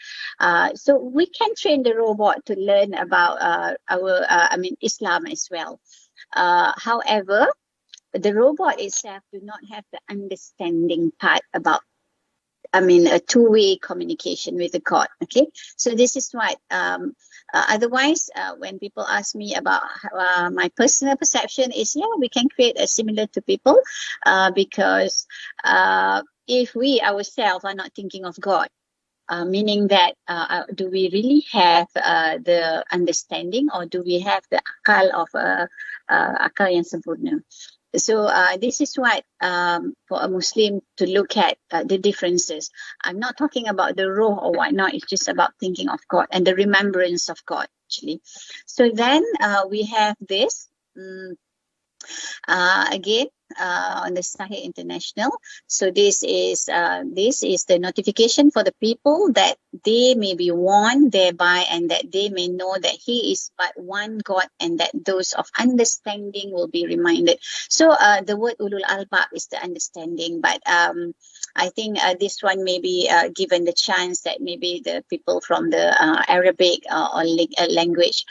So we can train the robot to learn about Islam as well. However, the robot itself do not have the understanding part about a two-way communication with the God. Okay, so this is what otherwise when people ask me about my personal perception is, yeah, we can create a similar to people because if we ourselves are not thinking of God, meaning that do we really have the understanding, or do we have the akal of akal yang sempurna? So this is what for a Muslim to look at the differences. I'm not talking about the ruh or whatnot. It's just about thinking of God and the remembrance of God, actually. So then we have this. Again, on the Sahih International. So this is the notification for the people that they may be warned thereby, and that they may know that He is but one God, and that those of understanding will be reminded. So the word ulul albab is the understanding, but I think this one may be given the chance that maybe the people from the Arabic or language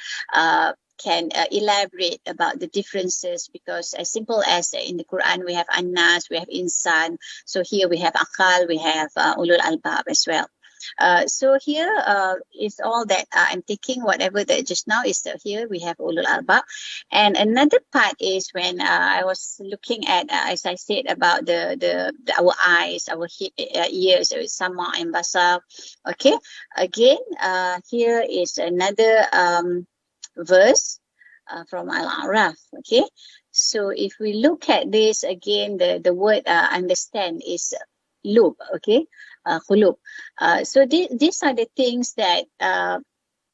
can elaborate about the differences, because as simple as in the Quran we have An-Nas, we have Insan, so here we have Akal, we have Ulul Albab as well. So here is all that I'm taking, whatever that just now is here we have Ulul Albab. And another part is when I was looking at, as I said, about the our eyes, our ears, Sama and Basar. Okay, again here is another verse from Al-A'raf. Okay, so if we look at this again, the word understand is lub. Okay, khulub. So these are the things that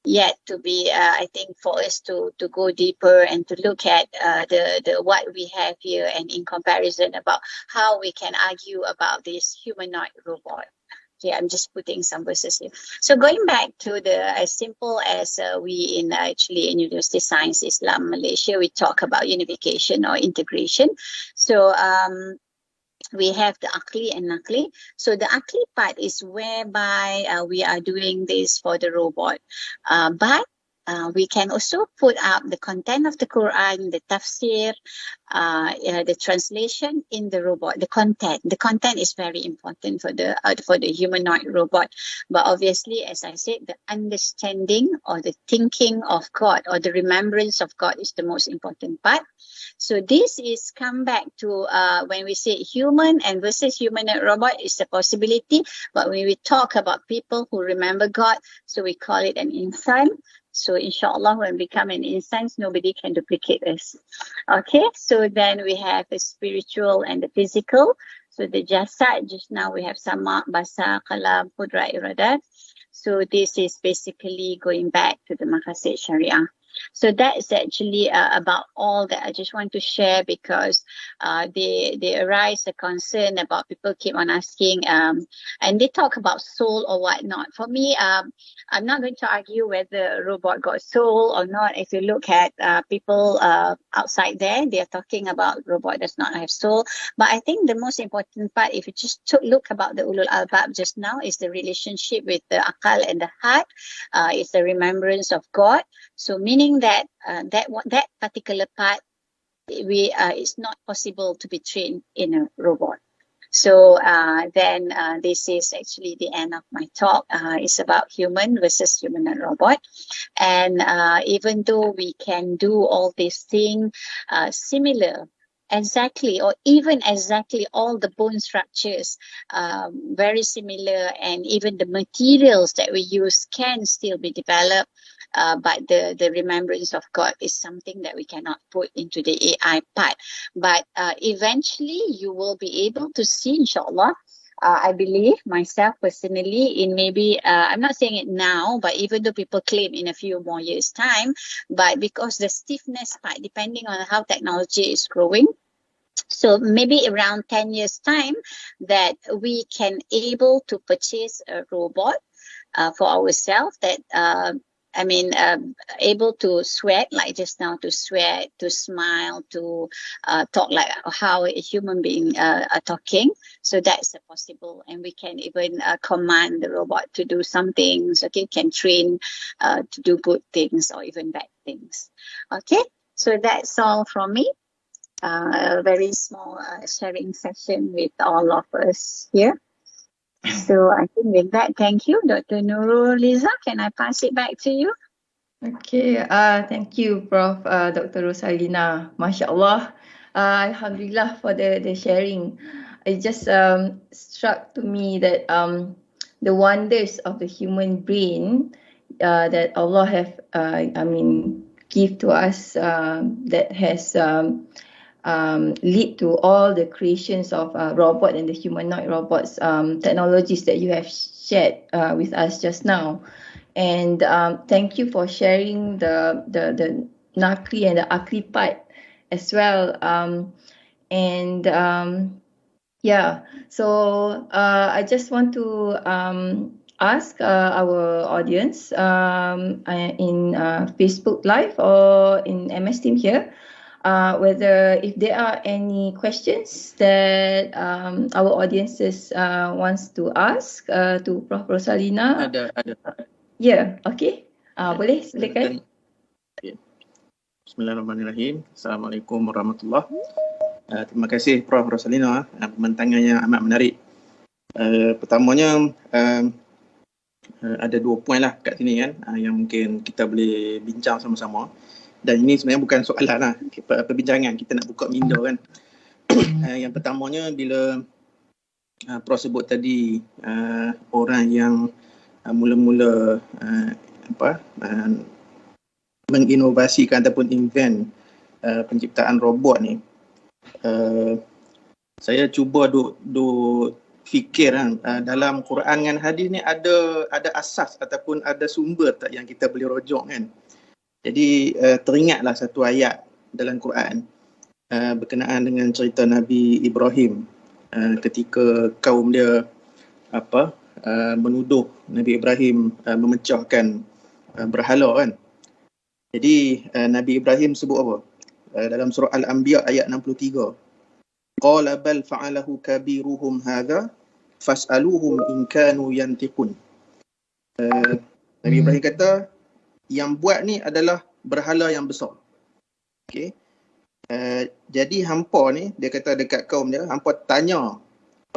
yet to be I think for us to go deeper and to look at the what we have here, and in comparison about how we can argue about this humanoid robot. Okay, I'm just putting some verses here. So going back to the as simple as we in actually in University of Science Islam Malaysia, we talk about unification or integration. So we have the akli and nakli. So the akli part is whereby we are doing this for the robot, but we can also put up the content of the Quran, the tafsir, the translation in the robot. The content is very important for the humanoid robot. But obviously, as I said, the understanding or the thinking of God or the remembrance of God is the most important part. So this is come back to when we say human and versus humanoid robot is a possibility. But when we talk about people who remember God, so we call it an insan. So inshallah, when we become an insan, nobody can duplicate us. Okay, so then we have the spiritual and the physical. So the jasad, just now we have sama, basar, kalam, qudra, iradat. So this is basically going back to the maqasid Sharia. So that is actually about all that I just want to share, because they arise a concern about people keep on asking and they talk about soul or whatnot. For me, I'm not going to argue whether a robot got soul or not. If you look at people outside there, they are talking about robot does not have soul. But I think the most important part, if you just look about the ulul albab just now, is the relationship with the akal and the heart. It's the remembrance of God. So meaning that that particular part, it's not possible to be trained in a robot. So then this is actually the end of my talk. It's about human versus human and robot. And even though we can do all these things similar, exactly, or even exactly all the bone structures very similar, and even the materials that we use can still be developed. But the remembrance of God is something that we cannot put into the AI part. But eventually you will be able to see, inshallah, I believe myself personally, in maybe, I'm not saying it now, but even though people claim in a few more years' time, but because the stiffness part, depending on how technology is growing, so maybe around 10 years' time, that we can able to purchase a robot for ourselves that able to sweat like just now, to sweat, to smile, to talk like how a human being are talking. So that's possible, and we can even command the robot to do some things. Okay, can train to do good things or even bad things. Okay, so that's all from me. A very small sharing session with all of us here. So I think with that, thank you, Dr. Nurul Liza. Can I pass it back to you? Okay, thank you, Prof. Dr. Rosalina. Masya Allah. Alhamdulillah for the sharing. It just struck to me that the wonders of the human brain that Allah have, give to us that has lead to all the creations of robot and the humanoid robots technologies that you have shared with us just now. And thank you for sharing the Nakli and the Akli part as well. So I just want to ask our audience in Facebook Live or in MS Team here, whether if there are any questions that our audiences wants to ask to Prof. Rosalina. Ada. Ya, okey. Boleh silakan. Okay. Bismillahirrahmanirrahim. Assalamualaikum warahmatullahi. Terima kasih Prof. Rosalina, pembentangannya amat menarik. Pertamanya ada 2 poin lah kat sini kan, yang mungkin kita boleh bincang sama-sama. Dan ini sebenarnya bukan soalan lah, perbincangan, kita nak buka minda kan. Yang pertamanya bila Prof sebut tadi orang yang mula-mula menginovasikan ataupun invent penciptaan robot ni, saya cuba duk fikir kan, dalam Quran dengan hadis ni ada asas ataupun ada sumber tak yang kita boleh rujuk kan. Jadi teringatlah satu ayat dalam Quran berkenaan dengan cerita Nabi Ibrahim ketika kaum dia menuduh Nabi Ibrahim memecahkan berhala kan. Jadi Nabi Ibrahim sebut apa? Dalam surah Al-Anbiya ayat 63. Qala bal fa'alahu kabiruhum hadha fas'aluhum in kanu yantiqun. Nabi Ibrahim kata yang buat ni adalah berhala yang besar. Okey. Jadi hampa ni, dia kata dekat kaum dia, hampa tanya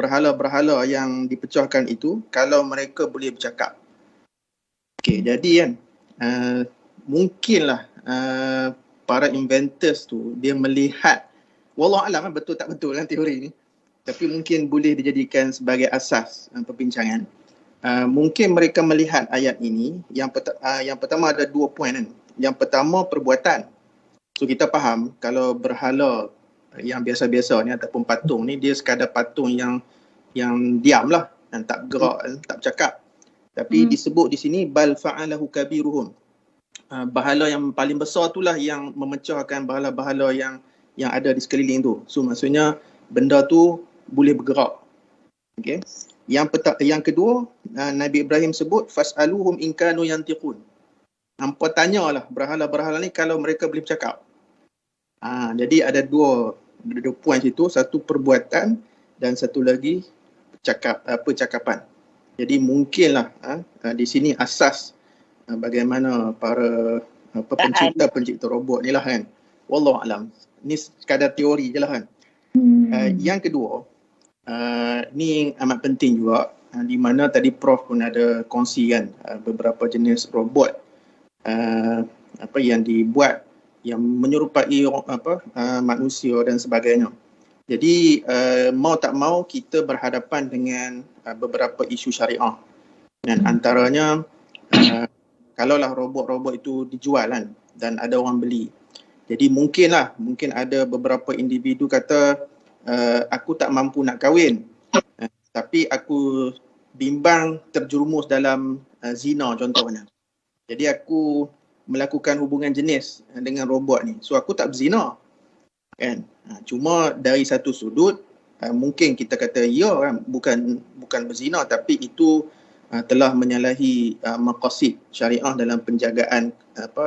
berhala-berhala yang dipecahkan itu kalau mereka boleh bercakap. Okey, jadi kan mungkinlah para inventors tu dia melihat, wallahu alam betul tak betul kan teori ni, tapi mungkin boleh dijadikan sebagai asas perbincangan. Mungkin mereka melihat ayat ini, yang pertama ada 2 poin kan. Yang pertama perbuatan. So kita faham kalau berhala yang biasa-biasa ni ataupun patung ni, dia sekadar patung yang diam lah, yang tak bergerak, tak bercakap. Tapi disebut di sini bal fa'alahu kabiruhum. Berhala yang paling besar itulah yang memecahkan berhala-berhala yang ada di sekeliling tu. So maksudnya benda tu boleh bergerak. Okey. Yang kedua, Nabi Ibrahim sebut fas'aluhum in kanu yantiqun. Hampa tanyalah berhala-berhala ni kalau mereka boleh bercakap. Jadi ada dua poin situ, satu perbuatan dan satu lagi percakapan. Jadi mungkinlah di sini asas bagaimana para pencipta robot ni lah kan. Wallahu alam. Ni sekadar teori je lah kan. Yang kedua, ni amat penting juga, di mana tadi Prof pun ada kongsi kan beberapa jenis robot yang dibuat yang menyerupai manusia dan sebagainya. Jadi mau tak mau kita berhadapan dengan beberapa isu syariah, dan antaranya kalaulah robot-robot itu dijual kan dan ada orang beli, jadi mungkin ada beberapa individu kata aku tak mampu nak kahwin, tapi aku bimbang terjerumus dalam zina contohnya. Jadi aku melakukan hubungan jenis dengan robot ni. So aku tak berzina. Kan? Cuma dari satu sudut mungkin kita kata ya kan, bukan berzina, tapi itu telah menyalahi maqasid syariah dalam penjagaan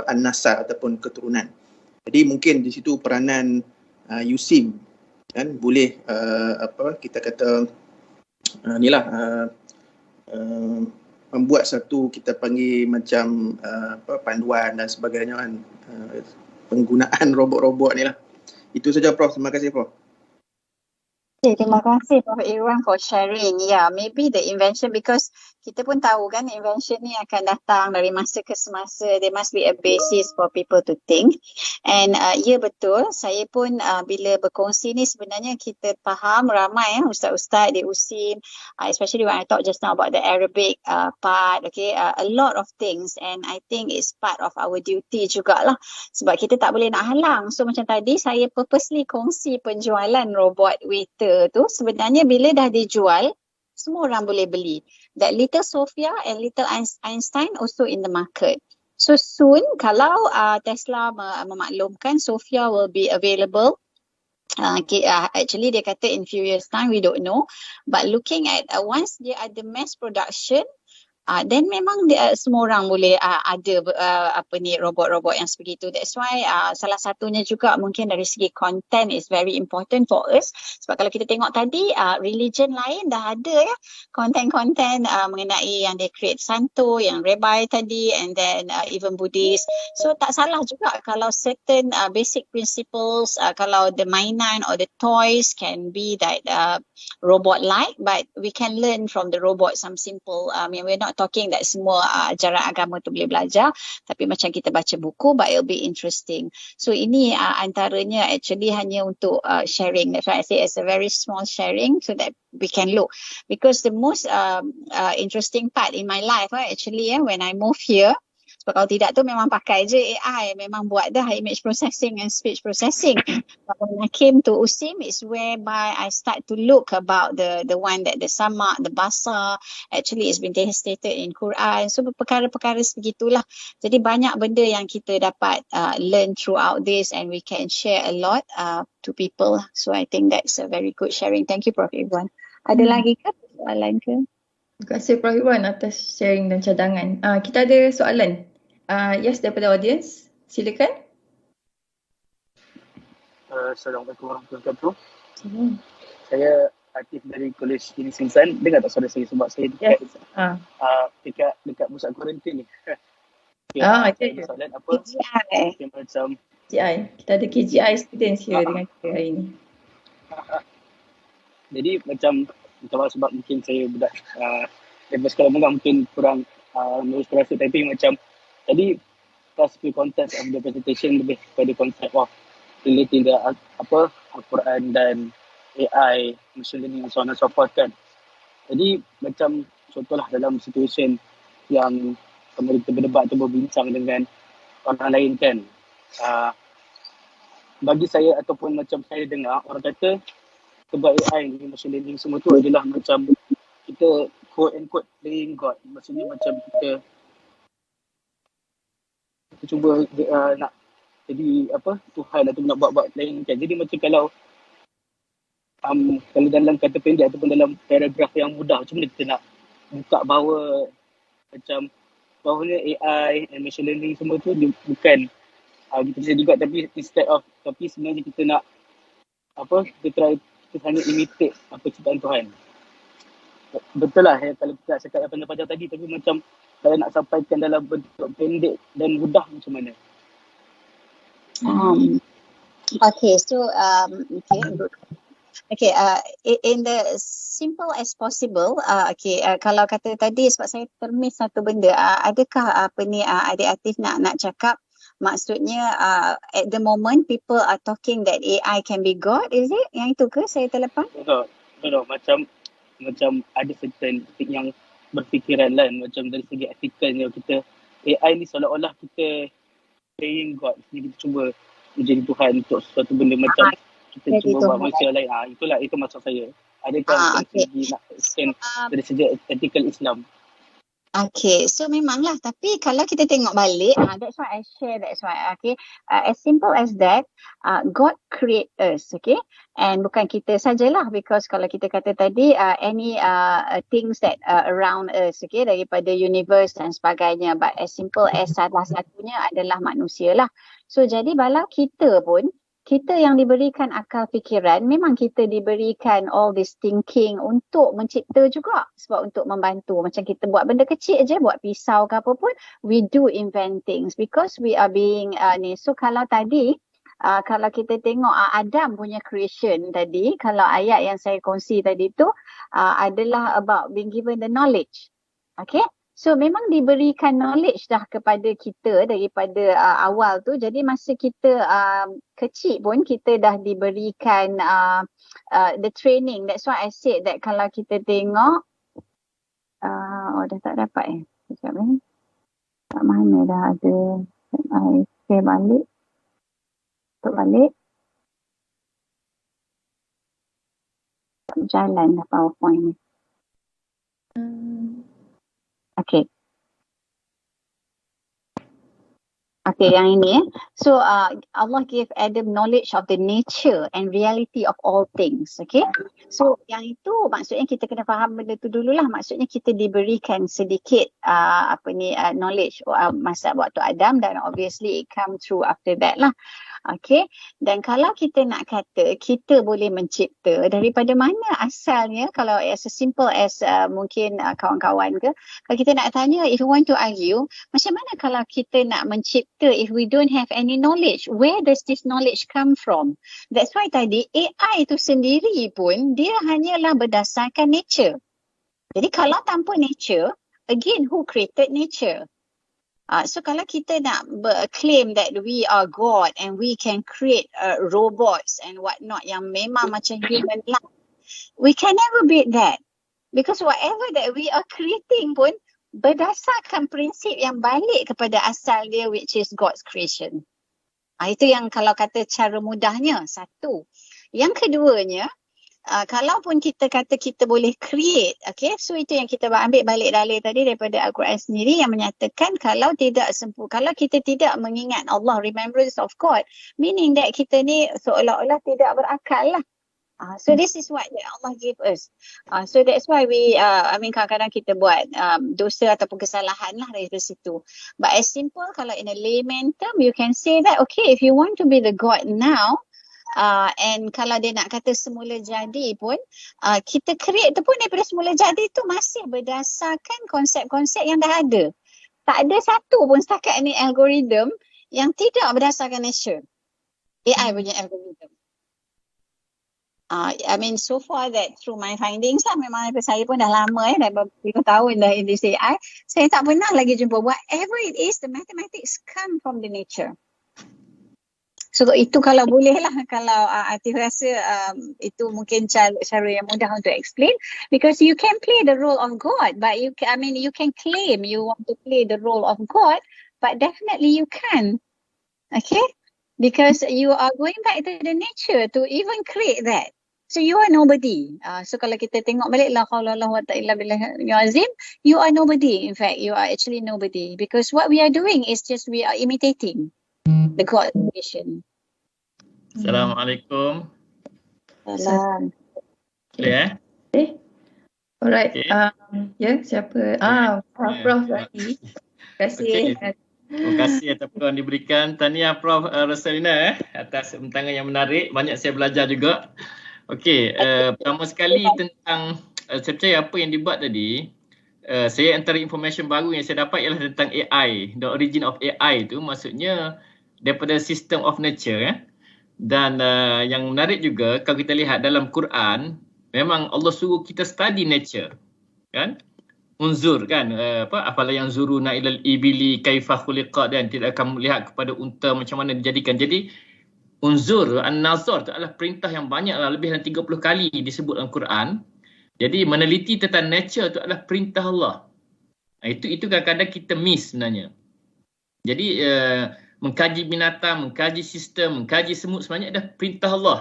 an-nasal ataupun keturunan. Jadi mungkin di situ peranan USIM kan boleh kita kata membuat satu kita panggil macam panduan dan sebagainya kan, penggunaan robot-robot ni lah. Itu saja Prof. Terima kasih Prof. Okay, terima kasih Prof. Irwan for sharing. Yeah, maybe the invention, because kita pun tahu kan invention ni akan datang dari masa ke semasa. There must be a basis for people to think. And ya betul, saya pun bila berkongsi ni sebenarnya kita faham ramai ustaz-ustaz di USIM, especially when I talk just now about the Arabic part, okay, a lot of things, and I think it's part of our duty jugalah, sebab kita tak boleh nak halang. So macam tadi saya purposely kongsi penjualan robot waiter tu, sebenarnya bila dah dijual semua orang boleh beli. That little Sofia and little Einstein also in the market. So soon kalau Tesla memaklumkan Sofia will be available. Actually dia kata in few years time, we don't know, but looking at once dia ada mass production, then memang semua orang boleh ada robot-robot yang sebegitu. That's why salah satunya juga mungkin dari segi content is very important for us. Sebab kalau kita tengok tadi religion lain dah ada ya content-content mengenai yang they create santo, yang rabbi tadi, and then even Buddhist. So tak salah juga kalau certain basic principles, kalau the mainan or the toys can be that robot-like, but we can learn from the robot some simple, we're not talking that semua ajaran agama tu boleh belajar, tapi macam kita baca buku, but it'll be interesting. So ini antaranya actually hanya untuk sharing. That's why I say it's a very small sharing so that we can look. Because the most interesting part in my life actually when I move here, sebab kalau tidak tu memang pakai je AI, memang buat dah image processing and speech processing. But when I came to USIM, it's whereby I start to look about the one that the sama, the basa, actually it's been stated in Quran. So perkara-perkara sebegitulah. Jadi banyak benda yang kita dapat learn throughout this, and we can share a lot to people. So I think that's a very good sharing. Thank you Prof. Irwan. Ada lagi ke soalan ke? Terima kasih Prof. Irwan atas sharing dan cadangan. Kita ada soalan. Yes, daripada audience. Silakan. Assalamualaikum warahmatullahi wabarakatuh. Saya aktif dari Kolej Ini Sinsan. Dengar tak suara saya sebab saya dekat dekat pusat kuarantin ni. Okay. Soalan apa? KGI. Macam KGI. Kita ada KGI students here dengan kita hari ini. Jadi macam sebab mungkin saya budak level sekolah menengah mungkin kurang menginspirasi, tapi macam tadi specific content of the presentation lebih kepada konsep of relating the Al-Quran dan AI, machine learning and so on and so forth kan. Jadi macam contohlah dalam situation yang kita berdebat atau berbincang dengan orang lain kan, bagi saya ataupun macam saya dengar orang kata sebab AI ni, machine learning semua tu adalah macam kita quote and quote playing God. Maksudnya macam kita cuba nak jadi Tuhan atau nak buat lain kan. Jadi macam kalau dalam kata pendek ataupun dalam paragraf yang mudah, macam mana kita nak buka bahawa macam bahawanya AI and machine learning semua tu dia bukan kita bisa juga, tapi tapi sebenarnya kita nak kita hanya imitate ciptaan Tuhan. Betul lah kalau kita cakap yang panjang-panjang tadi, tapi macam saya nak sampaikan dalam bentuk pendek dan mudah macam mana? Okay, so in the simple as possible, kalau kata tadi sebab saya termiss satu benda, adakah adik Atif nak cakap, maksudnya at the moment people are talking that AI can be God, is it? Yang itu ke saya terlepas? Betul. Macam ada certain yang berfikiran lain, macam dari segi etikanya kita AI ni seolah-olah kita playing God, jadi kita cuba menjadi Tuhan untuk sesuatu benda, macam kita cuba buat manusia lain. Itu maksud saya. Adakah dari segi nak extend dari segi ethical Islam? Okay, so memanglah. Tapi kalau kita tengok balik, that's why I share. That's why, okay. As simple as that, God create us, okay. And bukan kita sajalah, because kalau kita kata tadi, any things that around us, okay, daripada universe dan sebagainya. But as simple as salah satunya adalah manusia lah. So jadi bala kita pun, kita yang diberikan akal fikiran, memang kita diberikan all this thinking untuk mencipta juga. Sebab untuk membantu. Macam kita buat benda kecil je, buat pisau ke apa pun, we do invent things because we are being ni. So kalau tadi, kalau kita tengok Adam punya creation tadi, kalau ayat yang saya kongsi tadi tu adalah about being given the knowledge. Okay? So memang diberikan knowledge dah kepada kita daripada awal tu. Jadi masa kita kecil pun kita dah diberikan the training. That's why I said that kalau kita tengok dah tak dapat sekejap kat mana dah ada. I share balik. Tuk balik. Tak berjalan dah PowerPoint ni. Okay. Okay, yang ini. So, Allah gave Adam knowledge of the nature and reality of all things. Okay. So, yang itu maksudnya kita kena faham benda tu dululah. Maksudnya kita diberikan sedikit knowledge masa waktu Adam, dan obviously it come through after that lah. Okay. Dan kalau kita nak kata kita boleh mencipta, daripada mana asalnya, kalau as simple as mungkin kawan-kawan ke, kalau kita nak tanya, if you want to argue, macam mana kalau kita nak mencipta if we don't have any knowledge? Where does this knowledge come from? That's why tadi AI itu sendiri pun dia hanyalah berdasarkan nature. Jadi kalau tanpa nature, again, who created nature? So kalau kita nak claim that we are God and we can create robots and whatnot yang memang macam human lah, we can never beat that. Because whatever that we are creating pun berdasarkan prinsip yang balik kepada asal dia, which is God's creation. Itu yang kalau kata cara mudahnya, satu. Yang keduanya, kalaupun kita kata kita boleh create, okay, so itu yang kita ambil balik dalil tadi daripada Al-Quran sendiri yang menyatakan kalau kita tidak mengingat Allah, remembrance of God, meaning that kita ni seolah-olah tidak berakal lah. So this is what Allah give us. So that's why we, kadang-kadang kita buat dosa ataupun kesalahan lah dari situ. But as simple, kalau in a layman term, you can say that, okay, if you want to be the God now, and kalau dia nak kata semula jadi pun, kita create tu pun daripada semula jadi tu masih berdasarkan konsep-konsep yang dah ada. Tak ada satu pun setakat ni algoritma yang tidak berdasarkan nature. AI punya algoritma. So far that through my findings lah, memang saya pun dah lama dah beberapa tahun dah in this AI, saya tak pernah lagi jumpa whatever it is, the mathematics come from the nature. So itu kalau boleh lah, kalau Atif rasa itu mungkin cara yang mudah untuk explain, because you can play the role of God, but you can claim you want to play the role of God, but definitely you can. Okay? Because you are going back to the nature to even create that. So you are nobody. So kalau kita tengok balik, la haula wala quwwata illa billahil azim, you are nobody. In fact, you are actually nobody, because what we are doing is just we are imitating the God creation. Assalamualaikum. Salam. Boleh Alright. Okay. Siapa? Prof tadi. Terima kasih. Okay. Terima kasih atas peluang diberikan. Tahniah Prof Rosalina atas bentangan yang menarik. Banyak saya belajar juga. Okey, pertama sekali tentang saya percaya apa yang dibuat tadi, saya antara information baru yang saya dapat ialah tentang AI. The origin of AI tu maksudnya daripada system of nature. Dan yang menarik juga kalau kita lihat dalam Quran, memang Allah suruh kita study nature. Kan? Unzur kan, afala yang zuruna ilal ibili kaifa khuliqat, dan tidak akan melihat kepada unta macam mana dijadikan. Jadi unzur, an-nazar tu adalah perintah yang banyak lah, lebih dari 30 kali disebut dalam Quran. Jadi meneliti tentang nature tu adalah perintah Allah. Itu kadang-kadang kita miss sebenarnya. Jadi mengkaji binatang, mengkaji sistem, mengkaji semut sebenarnya adalah perintah Allah.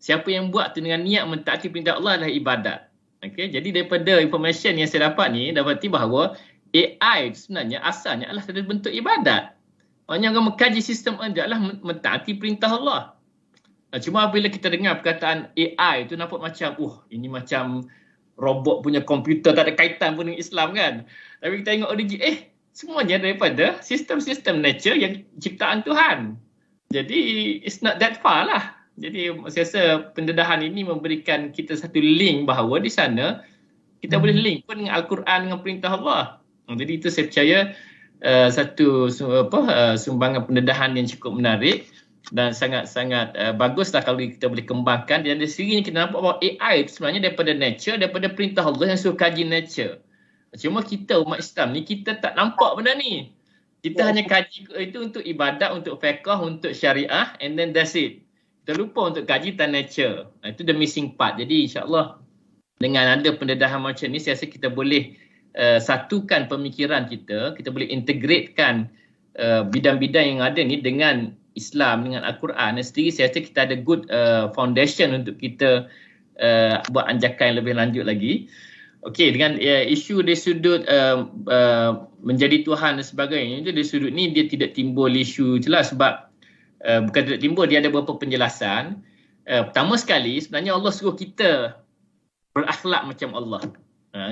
Siapa yang buat tu dengan niat mentaati perintah Allah adalah ibadat. Okay? Jadi daripada information yang saya dapat ni, dapati bahawa AI sebenarnya asalnya adalah satu bentuk ibadat. Maknanya orang mengkaji sistem adalah mentaati perintah Allah. Cuma bila kita dengar perkataan AI itu nampak macam, ini macam robot punya komputer, tak ada kaitan pun dengan Islam kan. Tapi kita tengok origin, semuanya daripada sistem-sistem nature yang ciptaan Tuhan. Jadi it's not that far lah. Jadi saya rasa pendedahan ini memberikan kita satu link bahawa di sana kita boleh link pun dengan Al-Quran, dengan perintah Allah. Jadi itu saya percaya satu sumbangan pendedahan yang cukup menarik dan sangat-sangat baguslah kalau kita boleh kembangkan. Dan dari segi ini kita nampak bahawa AI itu sebenarnya daripada nature, daripada perintah Allah yang suruh kaji nature. Cuma kita umat Islam ni kita tak nampak benda ni. Kita hanya kaji itu untuk ibadat, untuk fiqh, untuk syariah, and then that's it. Kita lupa untuk kaji tentang nature. Itu the missing part. Jadi insyaAllah dengan ada pendedahan macam ni, saya rasa kita boleh satukan pemikiran kita, kita boleh integratekan bidang-bidang yang ada ni dengan Islam, dengan Al-Quran. Dan sendiri saya rasa kita ada good foundation untuk kita buat anjakan yang lebih lanjut lagi. Okey, dengan isu dari sudut menjadi Tuhan dan sebagainya, itu dari sudut ni dia tidak timbul isu jelas sebab bukan tidak timbul, dia ada beberapa penjelasan. Pertama sekali, sebenarnya Allah suruh kita berakhlak macam Allah.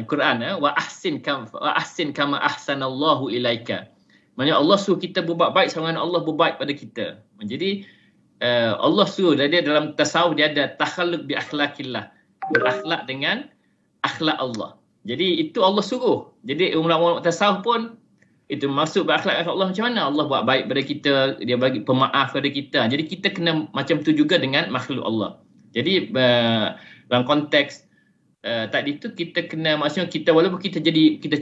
Quran, wa ahsin kama ahsanallahu ilaika. Maksudnya Allah suruh kita berbuat baik sebagaimana Allah berbaik pada kita. Jadi Allah suruh, dia dalam tasawuf dia ada takhalluq bi akhlaqillah, berakhlak dengan akhlak Allah. Jadi itu Allah suruh. Jadi ulama-ulama tasawuf pun itu maksud berakhlak Allah macam mana? Allah buat baik pada kita, dia bagi pemaaf pada kita. Jadi kita kena macam tu juga dengan makhluk Allah. Jadi dalam konteks tadi tu kita kena, maksudnya kita walaupun kita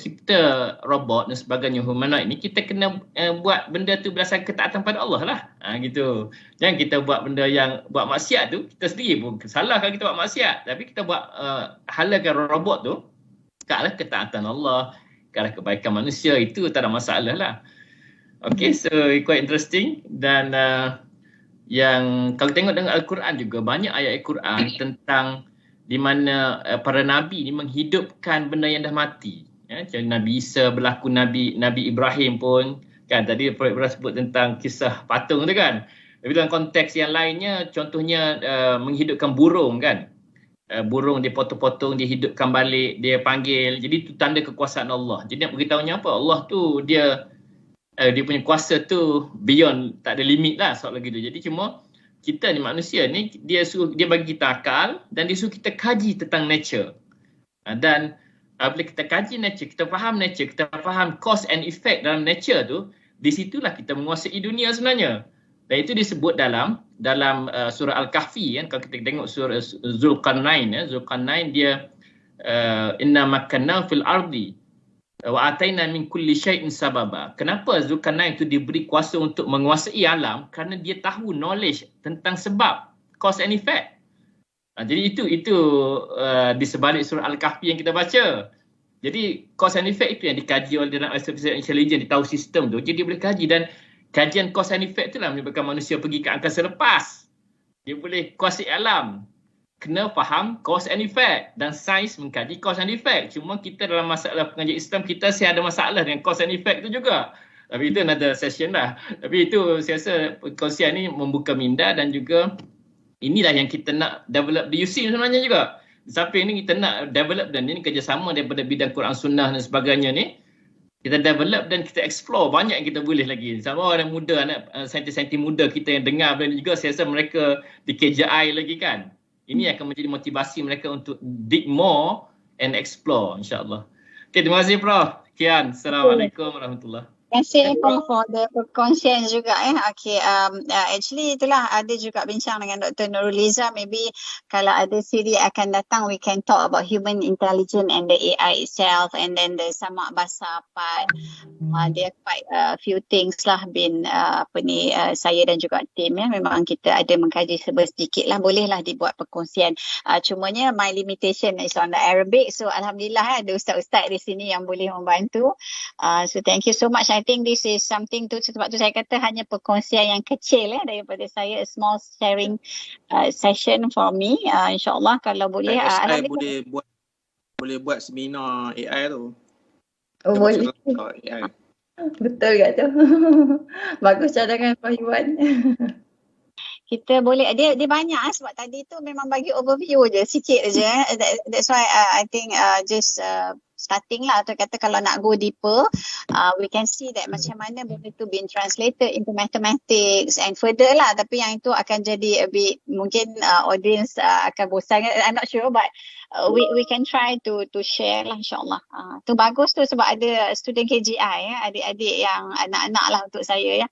cipta robot dan sebagainya, humanoid ni, kita kena buat benda tu berdasarkan ketaatan pada Allah lah. Gitu. Jangan kita buat benda yang buat maksiat tu, kita sendiri pun salah kalau kita buat maksiat. Tapi kita buat halalkan robot tu ke arah ketaatan Allah, ke arah kebaikan manusia, itu tak ada masalah lah. Okay, so quite interesting. Dan yang kalau tengok dengan Al-Quran juga, banyak ayat Al-Quran tentang di mana para nabi ni menghidupkan benda yang dah mati. Macam Nabi Isa berlaku Nabi Ibrahim pun kan, tadi Prof Ibrahim sebut tentang kisah patung tu kan. Tapi dalam konteks yang lainnya, contohnya menghidupkan burung kan. Burung dia potong-potong, dia hidupkan balik, dia panggil. Jadi itu tanda kekuasaan Allah. Jadi nak beritahunya apa? Allah tu dia punya kuasa tu beyond, tak ada limit lah soal lagi tu. Jadi cuma kita ni manusia ni, dia bagi kita akal dan dia suruh kita kaji tentang nature. Dan bila kita kaji nature, kita faham nature, kita faham cause and effect dalam nature tu, di situlah kita menguasai dunia sebenarnya. Dan itu disebut dalam surah Al-Kahfi kan. Kalau kita tengok surah Zulqarnain, Zulqarnain dia inna makanna fil ardi wa ataina min kulli syai'in sababa. Kenapa Zulkarnain itu diberi kuasa untuk menguasai alam? Kerana dia tahu knowledge tentang sebab, cause and effect. Jadi itu di sebalik surah Al-Kahfi yang kita baca. Jadi cause and effect itu yang dikaji oleh dalam artificial intelligence, dia tahu sistem tu. Jadi dia boleh kaji, dan kajian cause and effect itulah menyebabkan manusia pergi ke angkasa lepas. Dia boleh kuasai alam. Kena faham cause and effect, dan sains mengkaji cause and effect. Cuma kita dalam masalah pengajian Islam, kita saya ada masalah dengan cause and effect tu juga. Tapi itu another session lah. Tapi itu saya rasa perkongsian ni membuka minda, dan juga inilah yang kita nak develop di USIM sebenarnya juga. Di samping ni kita nak develop, dan ini kerjasama daripada bidang Quran Sunnah dan sebagainya ni. Kita develop dan kita explore banyak yang kita boleh lagi. Sama orang muda, anak saintis-saintis muda kita yang dengar benda ni juga, saya rasa mereka di KJI lagi kan. Ini akan menjadi motivasi mereka untuk dig more and explore, insyaAllah. Okay, terima kasih Prof. Sekian. Assalamualaikum warahmatullahi wabarakatuh. Terima kasih Prof for the perkongsian juga Okay, actually itulah ada juga bincang dengan Dr. Nurulizah. Maybe kalau ada siri akan datang, we can talk about human intelligence and the AI itself, and then the samak basar part. There are quite a few things lah saya dan juga tim ya. Memang kita ada mengkaji sedikit lah, bolehlah dibuat perkongsian. Cumanya my limitation is on the Arabic, so alhamdulillah ada ustaz-ustaz di sini yang boleh membantu. So thank you so much. I think this is something tu, sebab tu saya kata hanya perkongsian yang kecil daripada saya, a small sharing session for me. InsyaAllah kalau boleh. SSI boleh buat seminar AI tu. Oh, boleh. termasuk AI. Betul kat tu. Bagus cadangan Prof Iwan. Kita boleh, dia banyak sebab tadi tu memang bagi overview je, sikit je. That's why I think just starting lah, atau kata kalau nak go deeper, we can see that macam mana benda tu being translated into mathematics and further lah. Tapi yang itu akan jadi a bit, mungkin audience akan bosan, I'm not sure, but we can try to share lah, insyaAllah. Tu bagus tu sebab ada student KGI ya, adik-adik yang anak-anak lah untuk saya ya.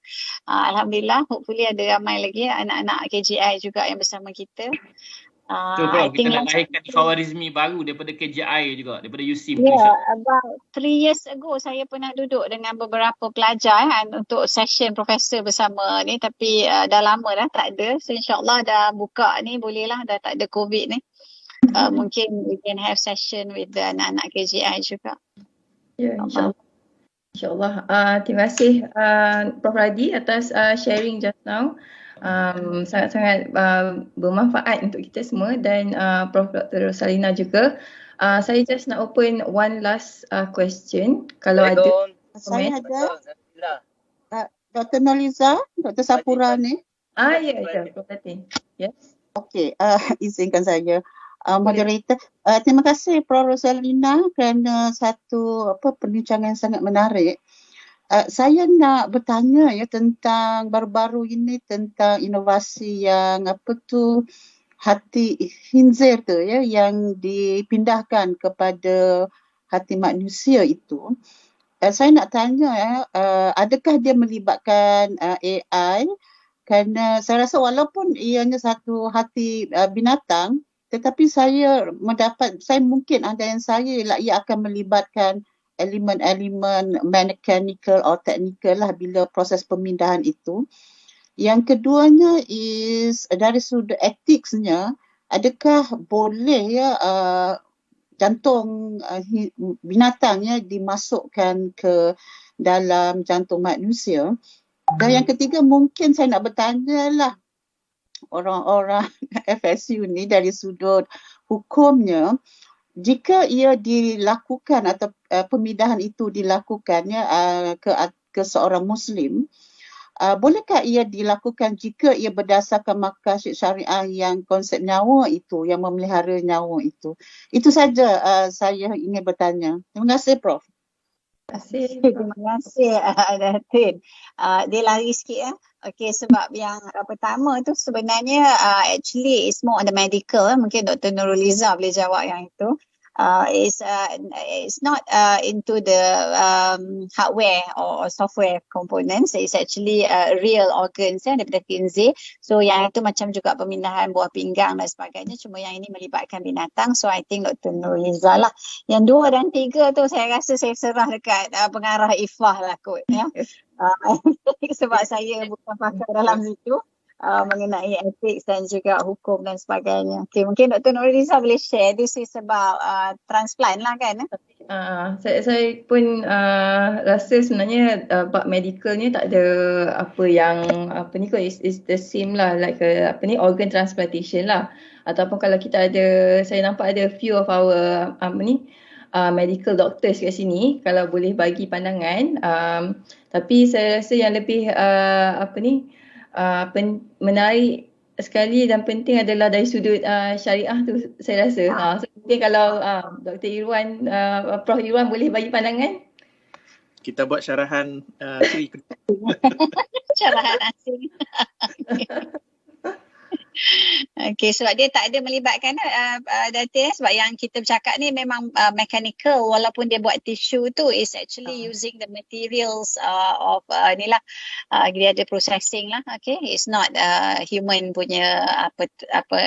Alhamdulillah, hopefully ada ramai lagi anak-anak KGI juga yang bersama kita. So I Prof, think kita nak lahirkan khawarizmi baru daripada KJI juga, daripada USIM tu yeah, insyaAllah. about 3 years ago saya pernah duduk dengan beberapa pelajar kan, untuk session profesor bersama ni, tapi dah lama dah tak ada. So insyaAllah dah buka ni, boleh lah, dah tak ada COVID ni. Mungkin we can have session with the anak-anak KGI juga. Ya, insyaAllah. InsyaAllah. Terima kasih Prof Radi atas sharing just now. Sangat-sangat bermanfaat untuk kita semua dan Prof Dr. Rosalina juga. Saya just nak open one last question. Kalau ada saya ada Dr. Noliza, Dr. Sapura ni. Ya, Prof Latin. Yes. Okey, izinkan saya. Moderator, terima kasih Prof Rosalina kerana satu perbincangan yang sangat menarik. Saya nak bertanya ya tentang baru-baru ini, tentang inovasi yang hati khinzir tu ya, yang dipindahkan kepada hati manusia itu. Saya nak tanya ya, adakah dia melibatkan AI? Kerana saya rasa walaupun ianya satu hati binatang, tetapi saya mungkin yang saya ialah ia akan melibatkan elemen-elemen mechanical atau technical lah bila proses pemindahan itu. Yang keduanya is dari sudut etiknya, adakah boleh ya jantung binatangnya dimasukkan ke dalam jantung manusia? Dan yang ketiga mungkin saya nak bertanya lah orang-orang FSU ni dari sudut hukumnya, jika ia dilakukan atau pemindahan itu dilakukannya ke seorang Muslim, bolehkah ia dilakukan jika ia berdasarkan maqasid syariah yang konsep nyawa itu, yang memelihara nyawa itu? Itu saja saya ingin bertanya. Terima kasih Prof. Terima kasih Datin. Dia lari sikit ya. Okey, sebab yang pertama tu sebenarnya actually it's more on the medical. Mungkin Dr. Nuruliza boleh jawab yang itu. It's not into the hardware or software components. It's actually real organs daripada khinzir. So yang itu macam juga pemindahan buah pinggang dan sebagainya. Cuma yang ini melibatkan binatang. So I think Dr. Nuruliza lah. Yang 2 dan 3 tu saya rasa saya serah dekat pengarah IFAH lah kot ya. Sebab saya bukan pakar dalam situ. Mengenai etik dan juga hukum dan sebagainya. Okay, mungkin Dr. Nuruliza boleh share. This is about transplant lah kan? Saya pun rasa sebenarnya bab medical ni tak ada apa yang ni kot, is the same lah, like organ transplantation lah. Ataupun kalau kita ada, saya nampak ada few of our medical doctors kat sini, kalau boleh bagi pandangan. Tapi saya rasa yang lebih menarik sekali dan penting adalah dari sudut syariah tu, saya rasa. So mungkin kalau Dr. Irwan, Prof Irwan boleh bagi pandangan. Kita buat syarahan siri. Syarahan asing. Okey, sebab dia tak ada melibatkan data sebab yang kita bercakap ni memang mechanical, walaupun dia buat tisu tu is actually using the materials of dia ada processing lah. Okay, it's not human punya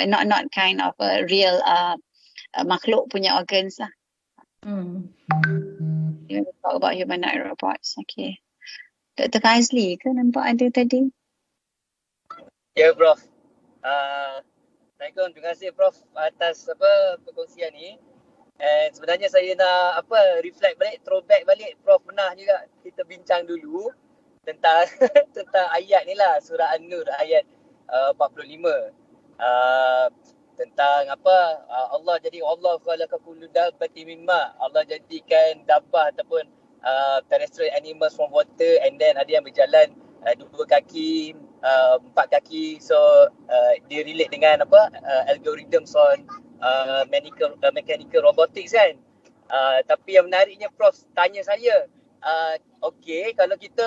not kind of real makhluk punya organs lah. Talk about humanoid robots. Okay, Dr. Fazli ke nampak ada tadi? Ya, Prof. Assalamualaikum, terima kasih Prof atas perkongsian ni. And sebenarnya saya nak reflect balik, throwback balik. Prof pernah juga kita bincang dulu tentang tentang ayat ni lah, surah An-Nur ayat 45. Tentang Allah jadi Allah khalaqakum dabbatin mimma. Allah jadikan dabbah ataupun terrestrial animals from water, and then ada yang berjalan 2 kaki, 4 kaki. So dia relate dengan algorithms on mechanical robotics kan. Tapi yang menariknya Prof tanya saya, okey, kalau kita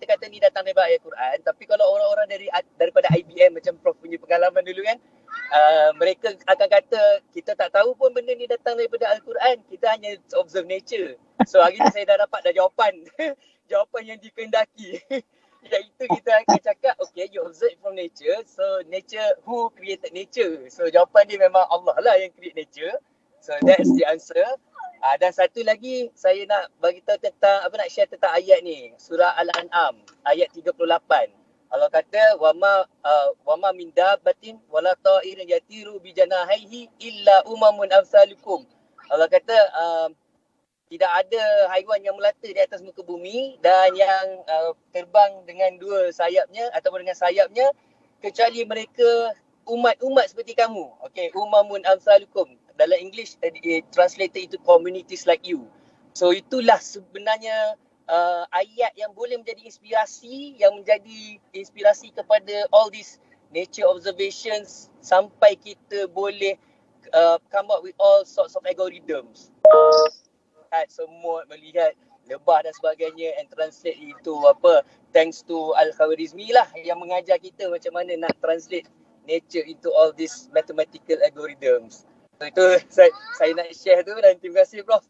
kata ni datang daripada ayat Quran, tapi kalau orang-orang daripada IBM macam Prof punya pengalaman dulu kan, mereka akan kata kita tak tahu pun benda ni datang daripada Al-Quran, kita hanya observe nature. So hari ni saya dah dapat jawapan jawapan yang dikehendaki. Iaitu kita akan cakap, okay, you observe from nature, so nature, who created nature? So jawapan dia memang Allah lah yang create nature. So that's the answer. Dan satu lagi saya nak bagi tahu tentang nak share tentang ayat ni, surah Al-An'am ayat 38. Allah kata wama min dabbatin wala ta'irin yatiru bi janahihi illa umamun amsalukum. Allah kata tidak ada haiwan yang melata di atas muka bumi dan yang terbang dengan 2 sayapnya ataupun dengan sayapnya kecuali mereka umat-umat seperti kamu. Okay, umamun amsalukum. Dalam English translated into communities like you. So itulah sebenarnya ayat yang boleh menjadi inspirasi, kepada all these nature observations sampai kita boleh come up with all sorts of algorithms. Melihat lebah dan sebagainya and translate itu thanks to Al-Khwarizmi lah yang mengajar kita macam mana nak translate nature into all these mathematical algorithms. So itu saya nak share tu dan terima kasih Prof.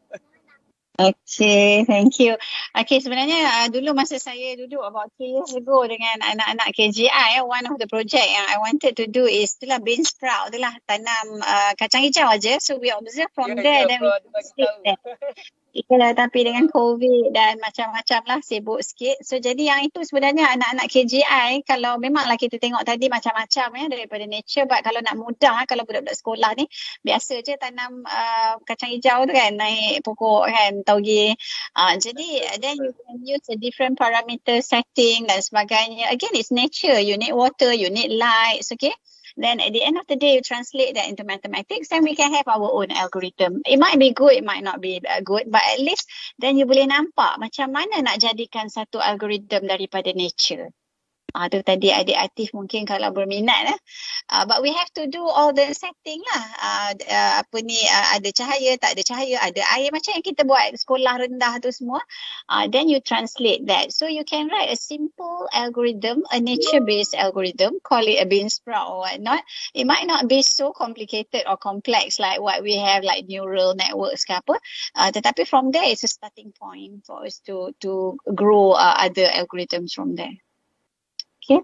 Okay, thank you. Okay, sebenarnya dulu masa saya duduk about 3 years ago dengan anak-anak KGI, one of the project yang I wanted to do is itulah bean sprout, itulah tanam kacang hijau aja. So we observe from there, then we stick there. Tapi dengan COVID dan macam-macam lah, sibuk sikit. So jadi yang itu sebenarnya anak-anak KGI, kalau memanglah kita tengok tadi macam-macam daripada nature, but kalau nak mudah, kalau budak-budak sekolah ni biasa je tanam kacang hijau tu kan, naik pokok kan, tauge. Jadi then you can use a different parameter setting dan sebagainya. Again, it's nature. You need water, you need lights, okay? Then at the end of the day, you translate that into mathematics, then we can have our own algorithm. It might be good, it might not be good, but at least then you boleh nampak macam mana nak jadikan satu algorithm daripada nature. Tu tadi adik Atif mungkin kalau berminat but we have to do all the setting lah. Ada cahaya, tak ada cahaya, ada air, macam yang kita buat sekolah rendah tu semua. Then you translate that. So you can write a simple algorithm, a nature-based algorithm, call it a bean sprout or whatnot. It might not be so complicated or complex like what we have like neural networks ke apa. Tetapi from there, it's a starting point for us to grow other algorithms from there. Okay.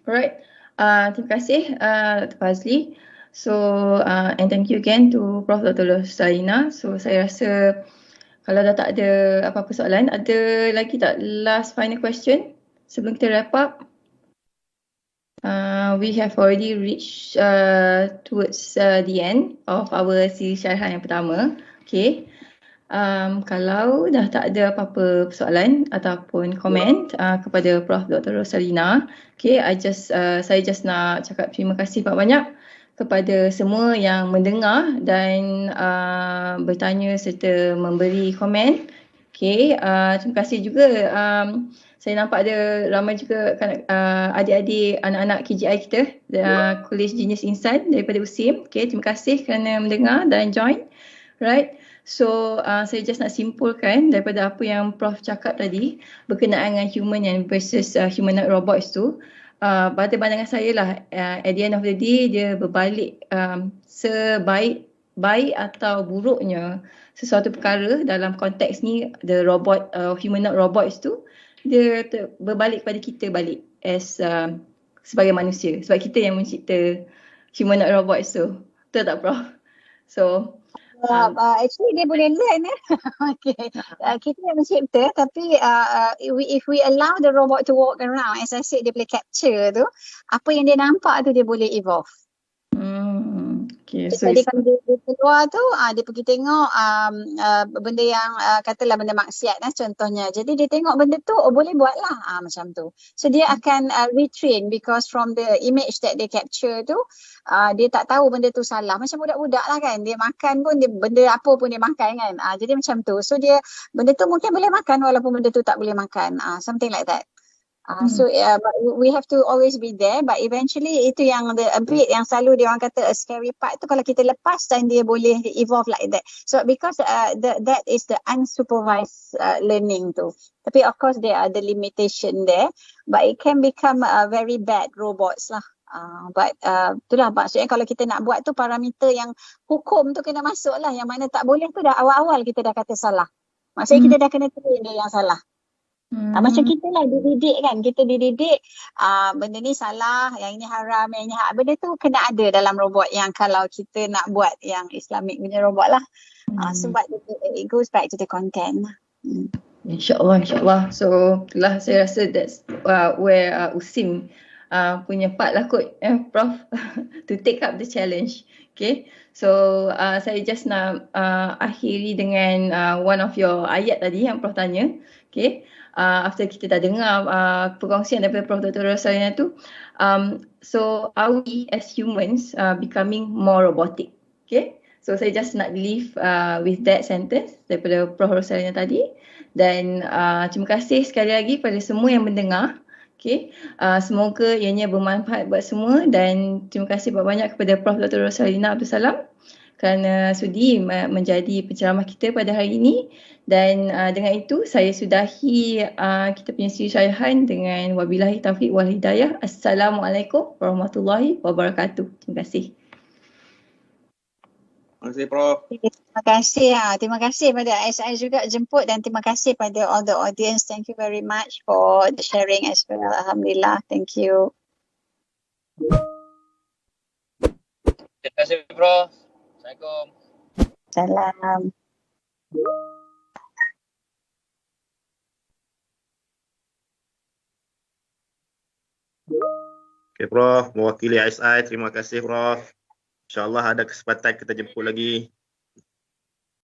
Alright. Terima kasih Dr. Fazli. So and thank you again to Prof. Dr. Rosalina. So saya rasa kalau dah tak ada apa-apa soalan, ada lagi tak last final question sebelum kita wrap up? We have already reached towards the end of our series syarahan yang pertama. Okay. Kalau dah tak ada apa-apa soalan ataupun komen kepada Prof. Dr. Rosalina, okay, saya just nak cakap terima kasih banyak kepada semua yang mendengar dan bertanya serta memberi komen. Okay, terima kasih juga. Saya nampak ada ramai juga adik-adik anak-anak KGI kita, College Genius Insan daripada USIM. Okay, terima kasih kerana mendengar dan join. Right. So saya just nak simpulkan daripada apa yang Prof cakap tadi berkenaan dengan human and versus humanoid robots tu. Pada pandangan saya lah, at the end of the day dia berbalik sebaik atau buruknya sesuatu perkara dalam konteks ni, the robot humanoid robots tu dia berbalik kepada kita balik as sebagai manusia, sebab kita yang mencipta humanoid robots tu. Betul tak Prof? So actually dia boleh learn okay. Kita yang mencipta, tapi if we allow the robot to walk around, as I said, dia boleh capture tu, apa yang dia nampak tu dia boleh evolve. Okay. Okay, so Jadi kalau dia keluar tu, dia pergi tengok benda yang katalah benda maksiat contohnya. Jadi dia tengok benda tu, boleh buat lah macam tu. So dia akan retrain because from the image that they capture tu, dia tak tahu benda tu salah. Macam budak-budak lah kan, dia makan pun, benda apa pun dia makan kan. Jadi macam tu. So dia, benda tu mungkin boleh makan walaupun benda tu tak boleh makan. Something like that. So but we have to always be there, but eventually itu yang a bit yang selalu dia orang kata a scary part tu, kalau kita lepas dan dia boleh evolve like that. So because that is the unsupervised learning tu. Tapi of course there are the limitation there, but it can become a very bad robots lah. But itulah maksudnya kalau kita nak buat tu, parameter yang hukum tu kena masuk lah. Yang mana tak boleh tu dah awal-awal kita dah kata salah. Maksudnya kita dah kena train dia yang salah. Macam kita lah dididik kan, kita dididik benda ni salah, yang ini haram, yang ini benda tu kena ada dalam robot yang kalau kita nak buat yang Islamic punya robot lah. Sebab it goes back to the content. InsyaAllah. So itulah saya rasa that's where USIM punya part lah kot, Prof, to take up the challenge. Okay, so saya just nak akhiri dengan one of your ayat tadi yang Prof tanya. Okay, after kita dah dengar perkongsian daripada Prof. Dr. Rosalina tu, so are we as humans becoming more robotic? Okay, so saya just nak leave with that sentence daripada Prof. Rosalina tadi. Dan terima kasih sekali lagi pada semua yang mendengar. Okay, semoga ianya bermanfaat buat semua, dan terima kasih banyak kepada Prof. Dr. Rosalina Abdul Salam kerana sudi menjadi penceramah kita pada hari ini. Dan dengan itu saya sudahi kita punya siri syarahan dengan wabillahi taufiq wal hidayah. Assalamualaikum warahmatullahi wabarakatuh. Terima kasih. Terima kasih Prof. Terima kasih pada SSI juga jemput, dan terima kasih pada all the audience. Thank you very much for the sharing as well. Alhamdulillah. Thank you. Terima kasih Prof. Assalamualaikum. Salam. Okay Prof, mewakili SSI, terima kasih Prof. InsyaAllah ada kesempatan kita jemput lagi.